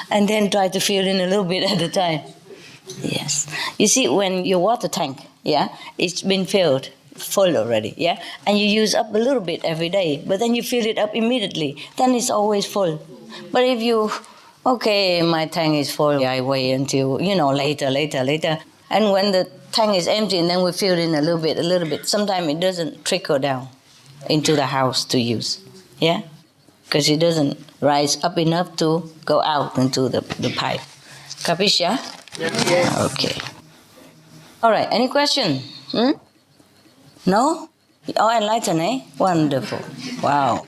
A: and then try to fill in a little bit at a time. Yes. You see, when your water tank, it's been filled full already, and you use up a little bit every day, but then you fill it up immediately, then it's always full. But if you, my tank is full, I wait until, later. And when the tank is empty and then we fill in a little bit, sometimes it doesn't trickle down into the house to use, because it doesn't rise up enough to go out into the pipe. Capish, yeah? Yes. Okay. All right, any question? No? Oh, enlightened, eh? Wonderful. Wow.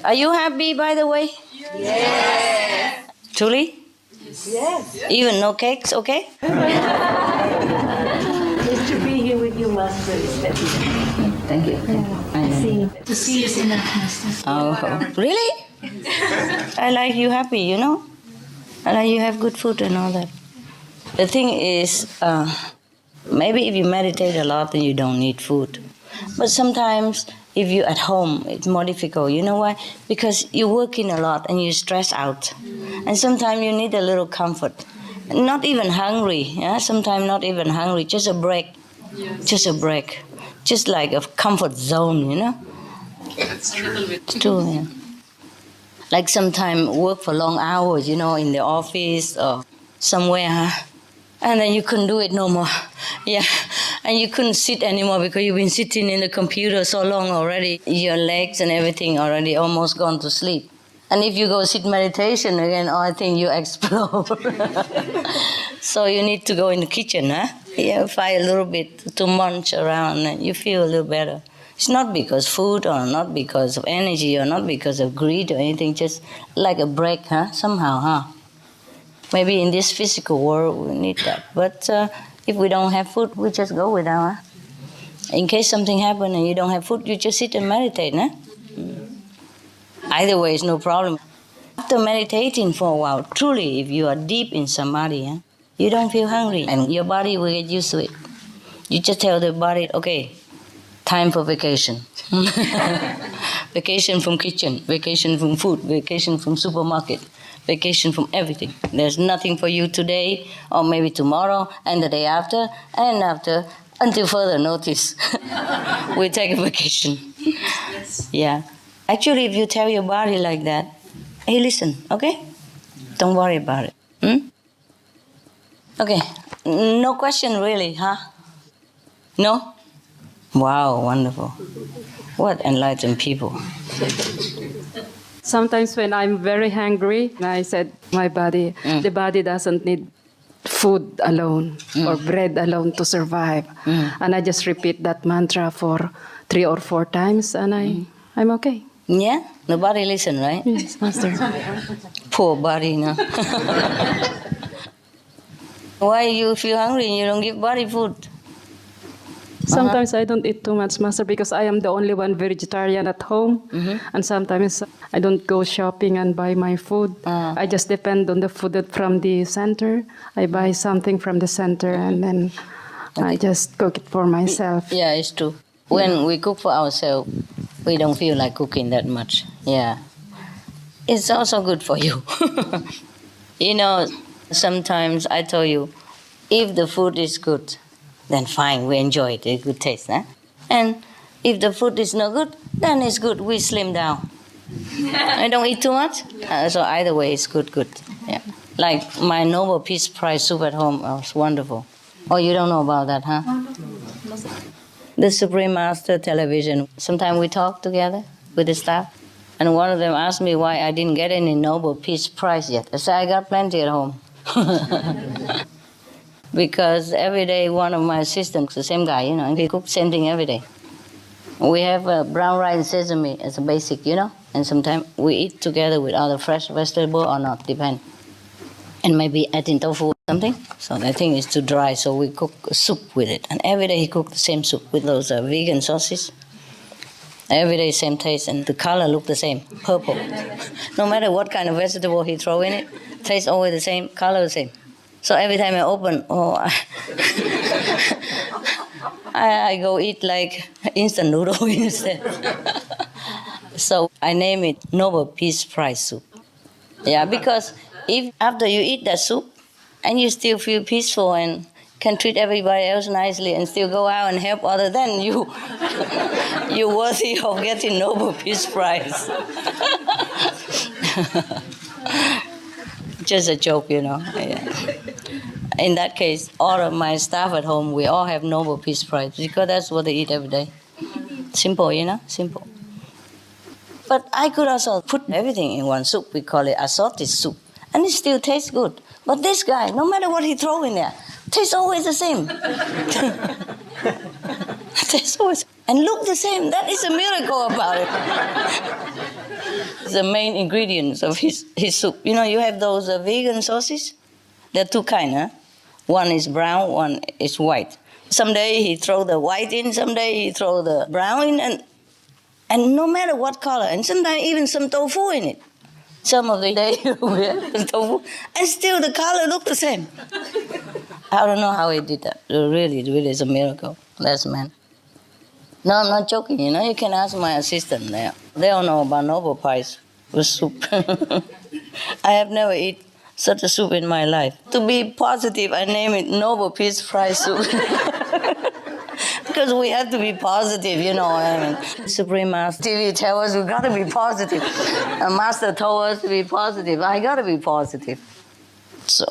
A: Are you happy, by the way? Yes. Truly? Yes. Even no cakes, okay?
B: Just to be here with you, Master, is happy.
A: Thank you.
B: To see is enough, Master.
A: Oh, really? I like you happy, I like you have good food and all that. The thing is, maybe if you meditate a lot, then you don't need food. But sometimes, if you're at home, it's more difficult. You know why? Because you're working a lot and you stress out. And sometimes you need a little comfort. Not even hungry, sometimes not even hungry, just a break. Yes. Just a break. Just like a comfort zone,
E: That's true.
A: It's true, yeah. Like sometimes work for long hours, in the office or somewhere, and then you couldn't do it no more. Yeah, and you couldn't sit anymore because you've been sitting in the computer so long already. Your legs and everything already almost gone to sleep. And if you go sit meditation again, I think you explode. So you need to go in the kitchen, huh? You find a little bit to munch around and you feel a little better. It's not because food or not because of energy or not because of greed or anything, just like a break, huh? Somehow, huh? Maybe in this physical world we need that. But if we don't have food, we just go without, huh? In case something happens and you don't have food, you just sit and meditate, huh? Either way, it's no problem. After meditating for a while, truly, if you are deep in samadhi, huh, you don't feel hungry and your body will get used to it. You just tell the body, okay, time for vacation. Vacation from kitchen, vacation from food, vacation from supermarket, vacation from everything. There's nothing for you today or maybe tomorrow and the day after and after until further notice. We take a vacation.
E: Yes.
A: Yeah. Actually, if you tell your body like that, hey, listen, okay? Don't worry about it. Okay. No question really, huh? No? Wow, wonderful. What enlightened people.
H: Sometimes when I'm very hungry, I said, my body, the body doesn't need food alone or bread alone to survive. And I just repeat that mantra for 3 or 4 times and I'm okay.
A: Yeah? The body listen, right?
H: Yes, Master.
A: Poor body, no? Why you feel hungry and you don't give body food?
H: Sometimes I don't eat too much, Master, because I am the only one vegetarian at home. And sometimes I don't go shopping and buy my food. I just depend on the food from the center. I buy something from the center and then I just cook it for myself.
A: Yeah, it's true. When we cook for ourselves, we don't feel like cooking that much. Yeah. It's also good for you. You know, sometimes I tell you, if the food is good, then fine, we enjoy it, it's good taste. Huh? And if the food is not good, then it's good, we slim down. I don't eat too much, so either way it's good. Yeah. Like my Nobel Peace Prize soup at home was wonderful. Oh, you don't know about that, huh? The Supreme Master television, sometimes we talk together with the staff, and one of them asked me why I didn't get any Nobel Peace Prize yet. I said, I got plenty at home. Because every day one of my assistants, the same guy, you know, he cooks same thing every day. We have brown rice and sesame as a basic, you know, and sometimes we eat together with other fresh vegetable or not, depend. And maybe adding tofu or something. So I think it's too dry, so we cook a soup with it. And every day he cooked the same soup with those vegan sauces. Every day same taste, and the color look the same, purple. No matter what kind of vegetable he throw in it, taste always the same, color the same. So every time I open, I go eat like instant noodle instead. So I name it Nobel Peace Prize soup. Yeah, because if after you eat that soup and you still feel peaceful and can treat everybody else nicely and still go out and help others, then you're worthy of getting Nobel Peace Prize. Just a joke, you know. In that case, all of my staff at home, we all have Nobel Peace Prize because that's what they eat every day. Simple, you know, simple. But I could also put everything in one soup. We call it assorted soup. And it still tastes good. But this guy, no matter what he throw in there, tastes always the same. Tastes always, and look the same. That is a miracle about it. The main ingredients of his soup. You know, you have those vegan sauces. There are 2 kinds, huh? One is brown, one is white. Someday he throw the white in, someday he throw the brown in, and no matter what color, and sometimes even some tofu in it. Some of the day we have tofu, and still the color look the same. I don't know how he did that. It really is a miracle. That's man. No, I'm not joking, you know. You can ask my assistant there. They don't know about Nobel Prize with soup. I have never eaten such a soup in my life. To be positive, I name it Nobel Peace Prize soup. Because we have to be positive, you know. I mean, Supreme Master TV tell us we got to be positive. A Master told us to be positive. I got to be positive. So,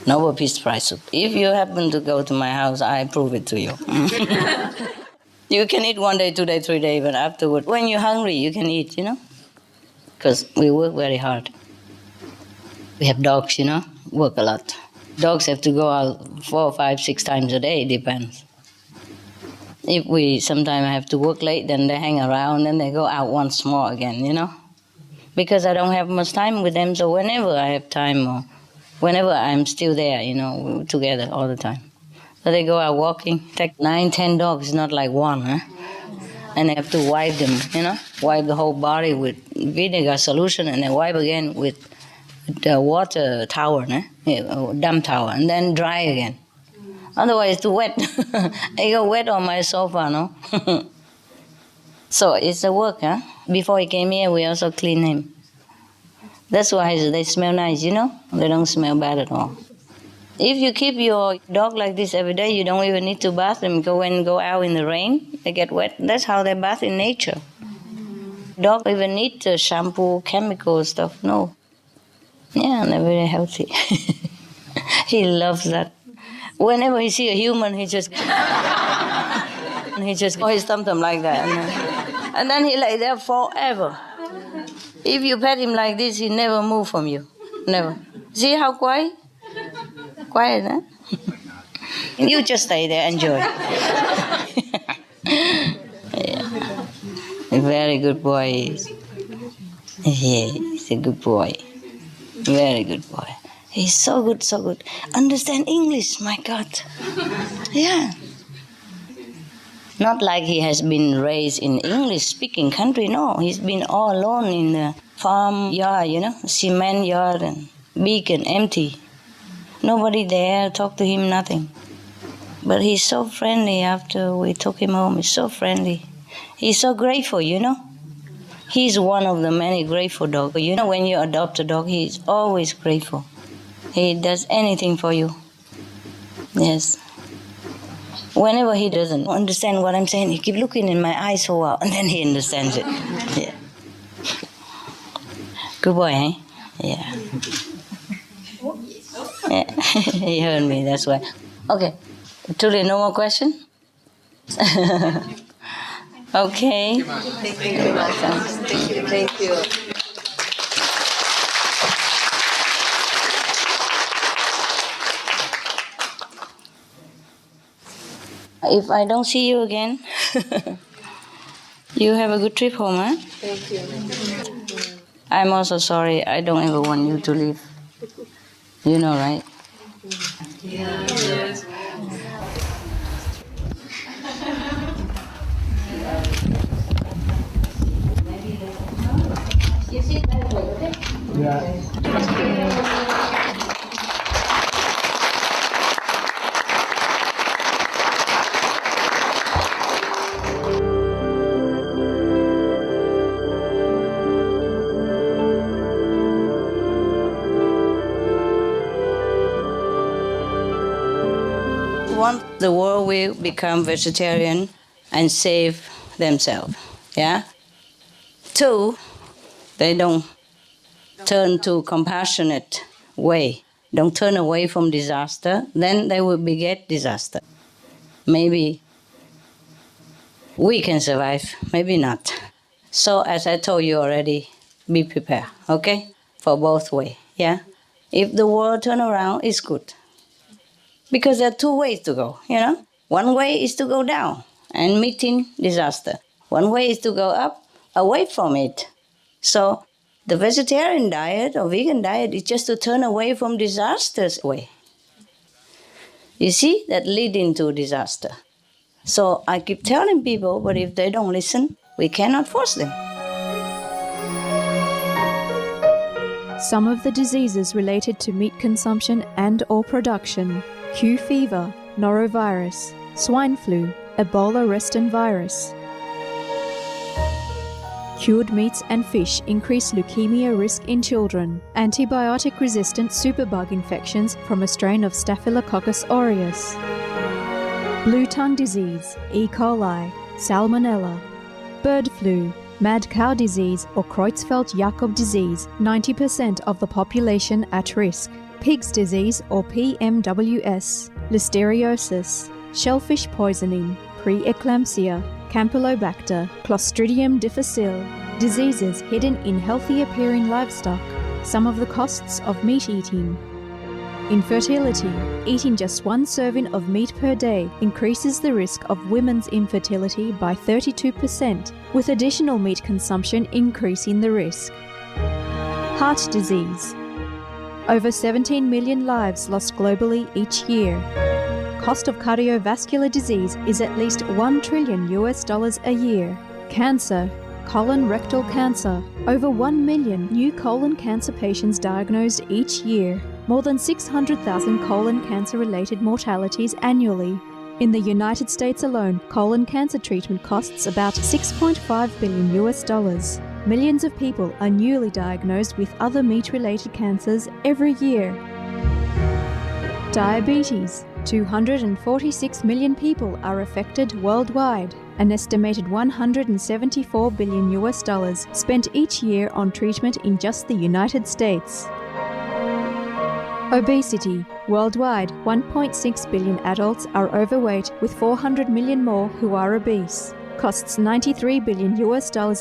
A: Nobel Peace Prize soup. If you happen to go to my house, I prove it to you. You can eat 1 day, 2 days, 3 days, but afterward, when you're hungry, you can eat, you know. because we work very hard. We have dogs, work a lot. Dogs have to go out 4, 5, 6 times a day, depends. If we sometimes have to work late, then they hang around, then they go out once more again, Because I don't have much time with them, so whenever I have time or whenever I'm still there, we're together all the time. So they go out walking, take 9, 10 dogs, not like one, huh? And they have to wipe them, wipe the whole body with vinegar solution and then wipe again with the water towel, damp towel, and then dry again. Otherwise it's too wet. I go wet on my sofa, no? So it's a work, huh? Before he came here, we also clean him. That's why they smell nice, They don't smell bad at all. If you keep your dog like this every day, you don't even need to bath them. Go out in the rain, they get wet. That's how they bath in nature. Dog even need shampoo, chemical stuff. No. Yeah, they're very healthy. He loves that. Whenever he see a human, he just always something like that. And then he lay there forever. If you pet him like this, he never move from you. Never. See how quiet? Quiet, huh? You just stay there, enjoy. Yeah. A very good boy. Yeah, he's a good boy. Very good boy. He's so good, so good. Understand English, my God. Yeah. Not like he has been raised in English-speaking country. No, he's been all alone in the farm yard, cement yard and big and empty. Nobody there, talk to him, nothing. But he's so friendly after we took him home. He's so friendly. He's so grateful, He's one of the many grateful dogs. When you adopt a dog, he's always grateful. He does anything for you. Yes. Whenever he doesn't understand what I'm saying, he keep looking in my eyes for a while, and then he understands it. Yeah. Good boy, eh? Yeah. Yeah. He heard me, that's why. Okay. Truly, no more question? Okay.
I: Thank you very much. Thank you.
A: If I don't see you again, you have a good trip home, huh?
I: Thank you.
A: I'm also sorry. I don't ever want you to leave. You know, right?
I: Yes.
A: You sit that way, okay?
D: Yeah.
A: Want the world will become vegetarian and save themselves. Yeah? 2, they don't turn to compassionate way. Don't turn away from disaster, then they will beget disaster. Maybe we can survive, maybe not. So as I told you already, be prepared, okay? For both ways, yeah? If the world turn around, it's good. Because there are 2 ways to go, One way is to go down and meeting disaster. One way is to go up, away from it. So the vegetarian diet or vegan diet is just to turn away from disaster's way. You see, that leading to disaster. So I keep telling people, but if they don't listen, we cannot force them.
J: Some of the diseases related to meat consumption and or production: Q fever, norovirus, swine flu, Ebola reston virus. Cured meats and fish increase leukemia risk in children. Antibiotic-resistant superbug infections from a strain of Staphylococcus aureus. Blue tongue disease, E. coli, Salmonella. Bird flu, mad cow disease or Creutzfeldt-Jakob disease, 90% of the population at risk. Pig's disease or PMWS, listeriosis, shellfish poisoning, preeclampsia, Campylobacter, Clostridium difficile, Diseases hidden in healthy appearing livestock. Some of the costs of meat eating. Infertility. Eating just one serving of meat per day increases the risk of women's infertility by 32%, with additional meat consumption increasing the risk. Heart disease. Over 17 million lives lost globally each year. Cost of cardiovascular disease is at least $1 trillion a year. Cancer. Colon rectal cancer. Over 1 million new colon cancer patients diagnosed each year. More than 600,000 colon cancer-related mortalities annually. In the United States alone, colon cancer treatment costs about $6.5 billion. Millions of people are newly diagnosed with other meat-related cancers every year. Diabetes. 246 million people are affected worldwide. An estimated $174 billion spent each year on treatment in just the United States. Obesity. Worldwide, 1.6 billion adults are overweight, with 400 million more who are obese. Costs $93 billion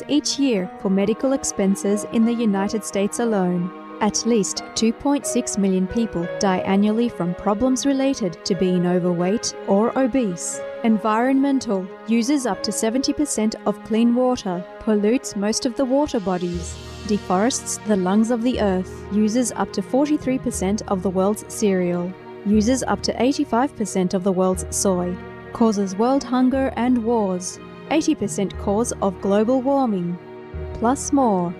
J: each year for medical expenses in the United States alone. At least 2.6 million people die annually from problems related to being overweight or obese. Environmental. Uses up to 70% of clean water. Pollutes most of the water bodies. Deforests the lungs of the earth. Uses up to 43% of the world's cereal. Uses up to 85% of the world's soy. Causes world hunger and wars. 80% cause of global warming. Plus more.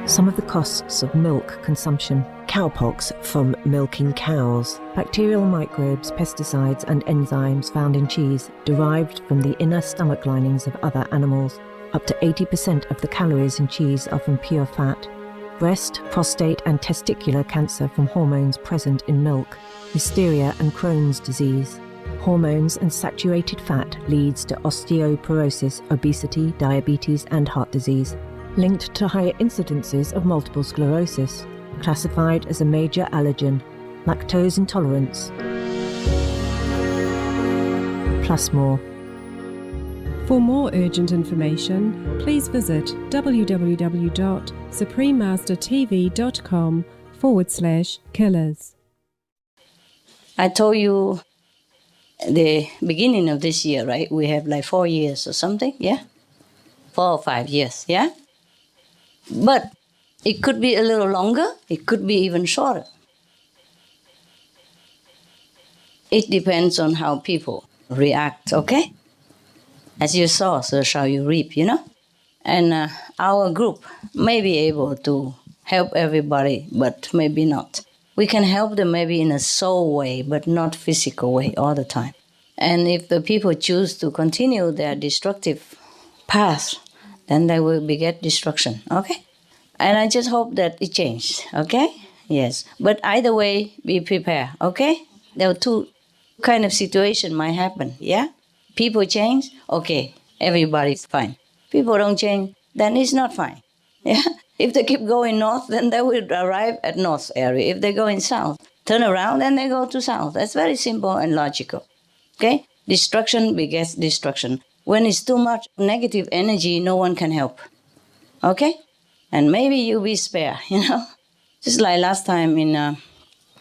K: Some of the costs of milk consumption. Cowpox from milking cows. Bacterial microbes, pesticides and enzymes found in cheese derived from the inner stomach linings of other animals. Up to 80% of the calories in cheese are from pure fat. Breast, prostate and testicular cancer from hormones present in milk. Hysteria and Crohn's disease. Hormones and saturated fat leads to osteoporosis, obesity, diabetes and heart disease. Linked to higher incidences of multiple sclerosis. Classified as a major allergen. Lactose intolerance. Plus more.
L: For more urgent information, please visit www.suprememastertv.com/killers.
A: I told you the beginning of this year, right? We have like 4 years or something, yeah? 4 or 5 years, yeah? But it could be a little longer, it could be even shorter. It depends on how people react, okay? As you sow, so shall you reap, you know? And our group may be able to help everybody, but maybe not. We can help them maybe in a soul way, but not physical way all the time. And if the people choose to continue their destructive path, then they will beget destruction, okay? And I just hope that it changes, okay? Yes. But either way, be prepared, okay? There are two kind of situation might happen, yeah? People change, okay, everybody's fine. People don't change, then it's not fine, yeah? If they keep going north, then they will arrive at north area. If they're going south, turn around and they go to south. That's very simple and logical, okay? Destruction begets destruction. When it's too much negative energy, no one can help, okay? And maybe you'll be spared, you know? Just like last time in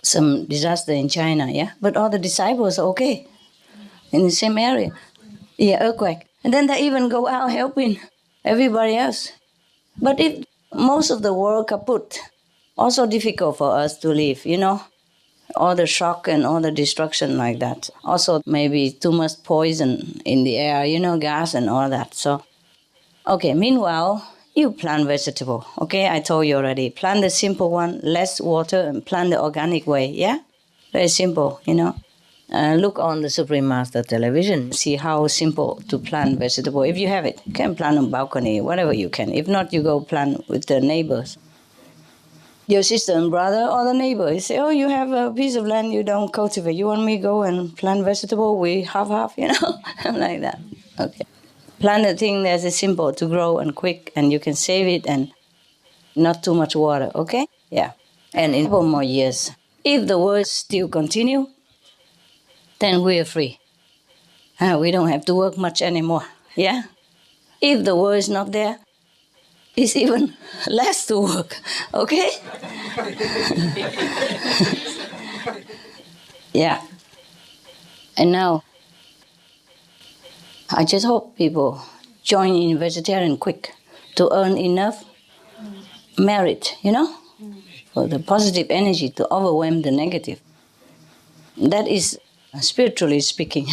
A: some disaster in China, yeah? But all the disciples are okay in the same area. Yeah, earthquake. And then they even go out helping everybody else. But if most of the world kaput, also difficult for us to live, you know? All the shock and all the destruction like that. Also maybe too much poison in the air, you know, gas and all that. So, okay, meanwhile, you plant vegetable, okay? I told you already. Plant the simple one, less water, and plant the organic way, yeah? Very simple, you know? Look on the Supreme Master television, see how simple to plant vegetable. If you have it, you can plant on balcony, whatever you can. If not, you go plant with the neighbors. Your sister and brother or the neighbor, you say, oh, you have a piece of land you don't cultivate. You want me to go and plant vegetable? We half, you know? Like that, okay. Plant a thing that's simple to grow and quick, and you can save it and not too much water, okay? Yeah. And in 4 more years, if the world still continue, then we are free. We don't have to work much anymore, yeah? If the war is not there, it's even less to work, okay? Yeah. And now, I just hope people join in vegetarian quick to earn enough merit, for the positive energy to overwhelm the negative. That is spiritually speaking.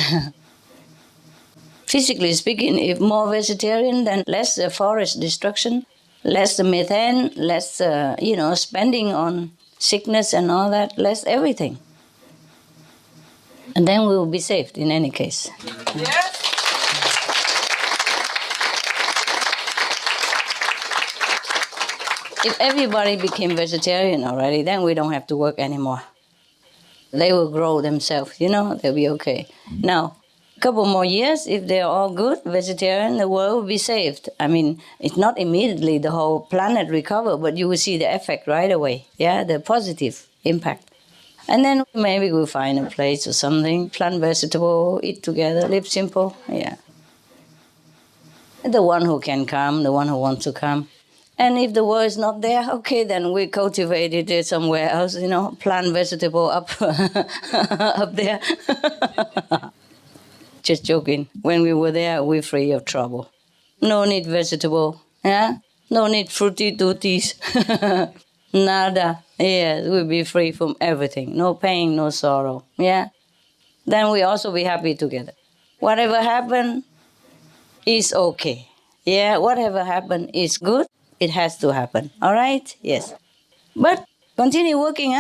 A: Physically speaking, if more vegetarian, then less forest destruction, less methane, less, spending on sickness and all that, less everything. And then we will be saved in any case. Yes. If everybody became vegetarian already, then we don't have to work anymore. They will grow themselves, they'll be okay. Now, a couple more years, if they're all good, vegetarian, the world will be saved. I mean, it's not immediately the whole planet recover, but you will see the effect right away, the positive impact. And then maybe we'll find a place or something, plant vegetable, eat together, live simple, The one who can come, the one who wants to come. And if the world is not there, okay, then we cultivate it somewhere else, plant vegetable up, up there. Just joking. When we were there, we're free of trouble. No need vegetable, No need fruity tooties. Nada. Yes, we'll be free from everything. No pain, no sorrow, Then we also be happy together. Whatever happened is okay. Whatever happened is good. It has to happen, all right? Yes. But continue working,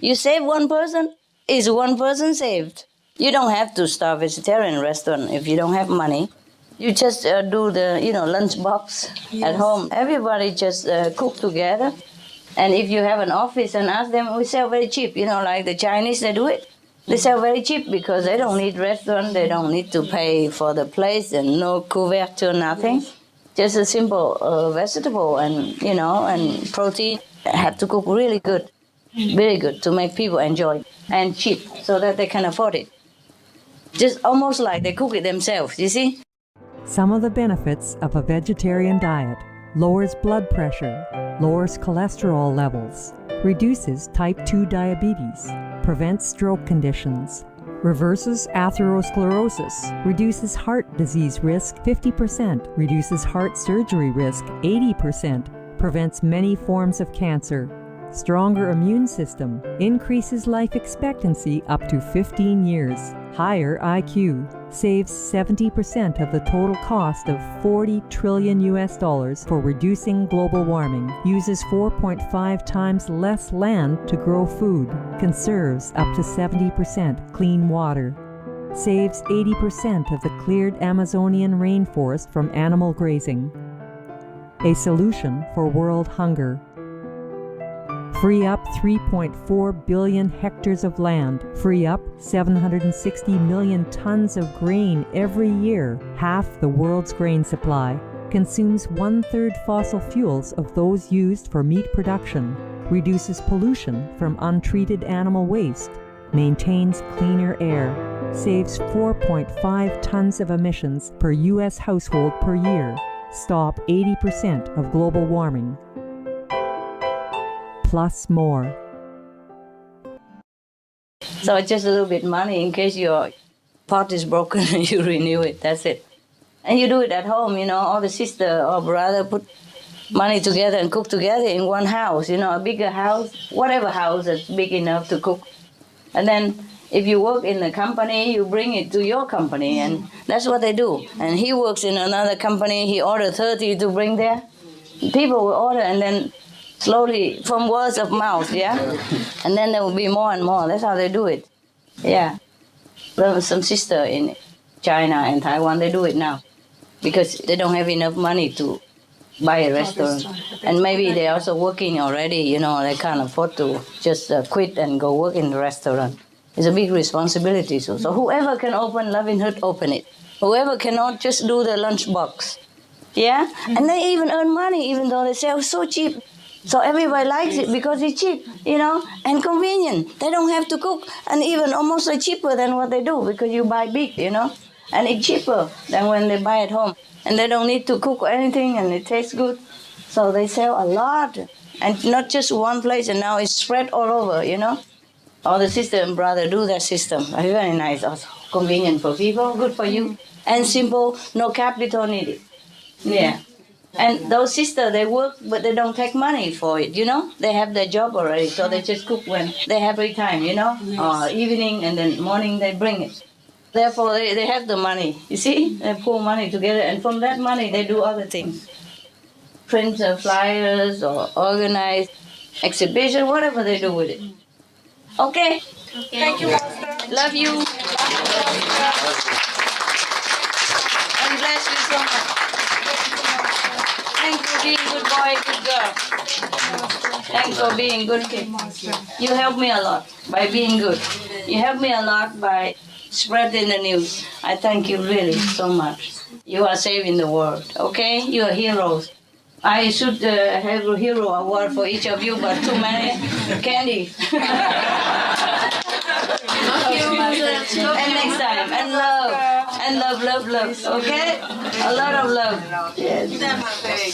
A: You save one person, is one person saved. You don't have to start vegetarian restaurant if you don't have money. You just do the, lunch box at home. Everybody just cook together. And if you have an office and ask them, we sell very cheap, like the Chinese, they do it. They sell very cheap because they don't need restaurant, they don't need to pay for the place and no couverture, nothing. Just a simple vegetable and, and protein. Have to cook really good, very good, to make people enjoy it. And cheap, so that they can afford it. Just almost like they cook it themselves, you see?
M: Some of the benefits of a vegetarian diet: lowers blood pressure, lowers cholesterol levels, reduces type 2 diabetes, prevents stroke conditions, reverses atherosclerosis, reduces heart disease risk 50%, reduces heart surgery risk 80%, prevents many forms of cancer, stronger immune system, increases life expectancy up to 15 years, higher IQ, saves 70% of the total cost of $40 trillion for reducing global warming, uses 4.5 times less land to grow food, conserves up to 70% clean water, saves 80% of the cleared Amazonian rainforest from animal grazing. A solution for world hunger. Free up 3.4 billion hectares of land, free up 760 million tons of grain every year, half the world's grain supply, consumes 1/3 fossil fuels of those used for meat production, reduces pollution from untreated animal waste, maintains cleaner air, saves 4.5 tons of emissions per U.S. household per year, stop 80% of global warming. Plus more.
A: So it's just a little bit money in case your pot is broken and you renew it, that's it. And you do it at home, all the sister or brother put money together and cook together in one house, a bigger house, whatever house that's big enough to cook. And then if you work in a company, you bring it to your company, and that's what they do. And he works in another company, he orders 30 to bring there. People will order, and then slowly, from words of mouth, and then there will be more and more. That's how they do it. There was some sister in China and Taiwan, they do it now because they don't have enough money to buy a restaurant. And maybe they're also working already, they can't afford to just quit and go work in the restaurant. It's a big responsibility. So whoever can open Loving Hut, open it. Whoever cannot, just do the lunch box. And they even earn money, even though they sell so cheap. So everybody likes it because it's cheap, and convenient. They don't have to cook, and even almost cheaper than what they do because you buy big, And it's cheaper than when they buy at home. And they don't need to cook or anything, and it tastes good. So they sell a lot. And not just one place, and now it's spread all over, you know. All the sister and brother do that system. Very nice, also convenient for people, good for you. And simple, no capital needed. Yeah. And those sisters, they work, but they don't take money for it, you know? They have their job already, so they just cook when they have free time, you know? Yes. Evening and then morning they bring it. Therefore, they have the money, you see? They pull money together, and from that money, they do other things. Print flyers or organize exhibition, whatever they do with it. Okay?
C: Thank you, Master.
A: Love you. And bless you so much. Thanks for being good boy, good girl. Thanks for being good kid. You help me a lot by being good. You help me a lot by spreading the news. I thank you really so much. You are saving the world, okay? You are heroes. I should have a hero award for each of you, but too many candy. And next time, and love, okay? A lot of love. Yes.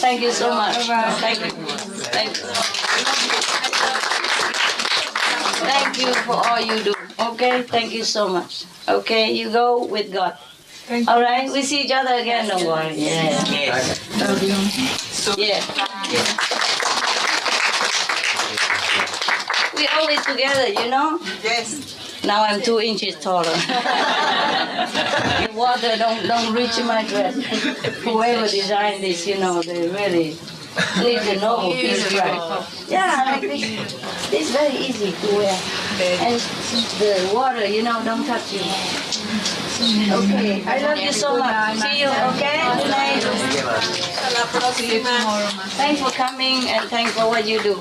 A: Thank you so much. Thank you. Thank you for all you do. Okay? Thank you so much. Okay? You go with God. All right? We see each other again, don't worry. Yeah. Yeah. We always together, you know? Yes. Now I'm 2 inches taller. The water don't reach my dress. Whoever designed this, you know, they really need the noble piece right. Yeah, like this. This is very easy to wear. And the water, you know, don't touch you. Okay, I love you so much. See you, okay? Good night. Thanks for coming and thanks for what you do.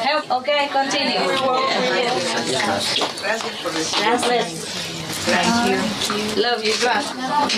A: Help, okay? Continue. Translate. Thank you. Love you, trust.
J: Thank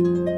J: you.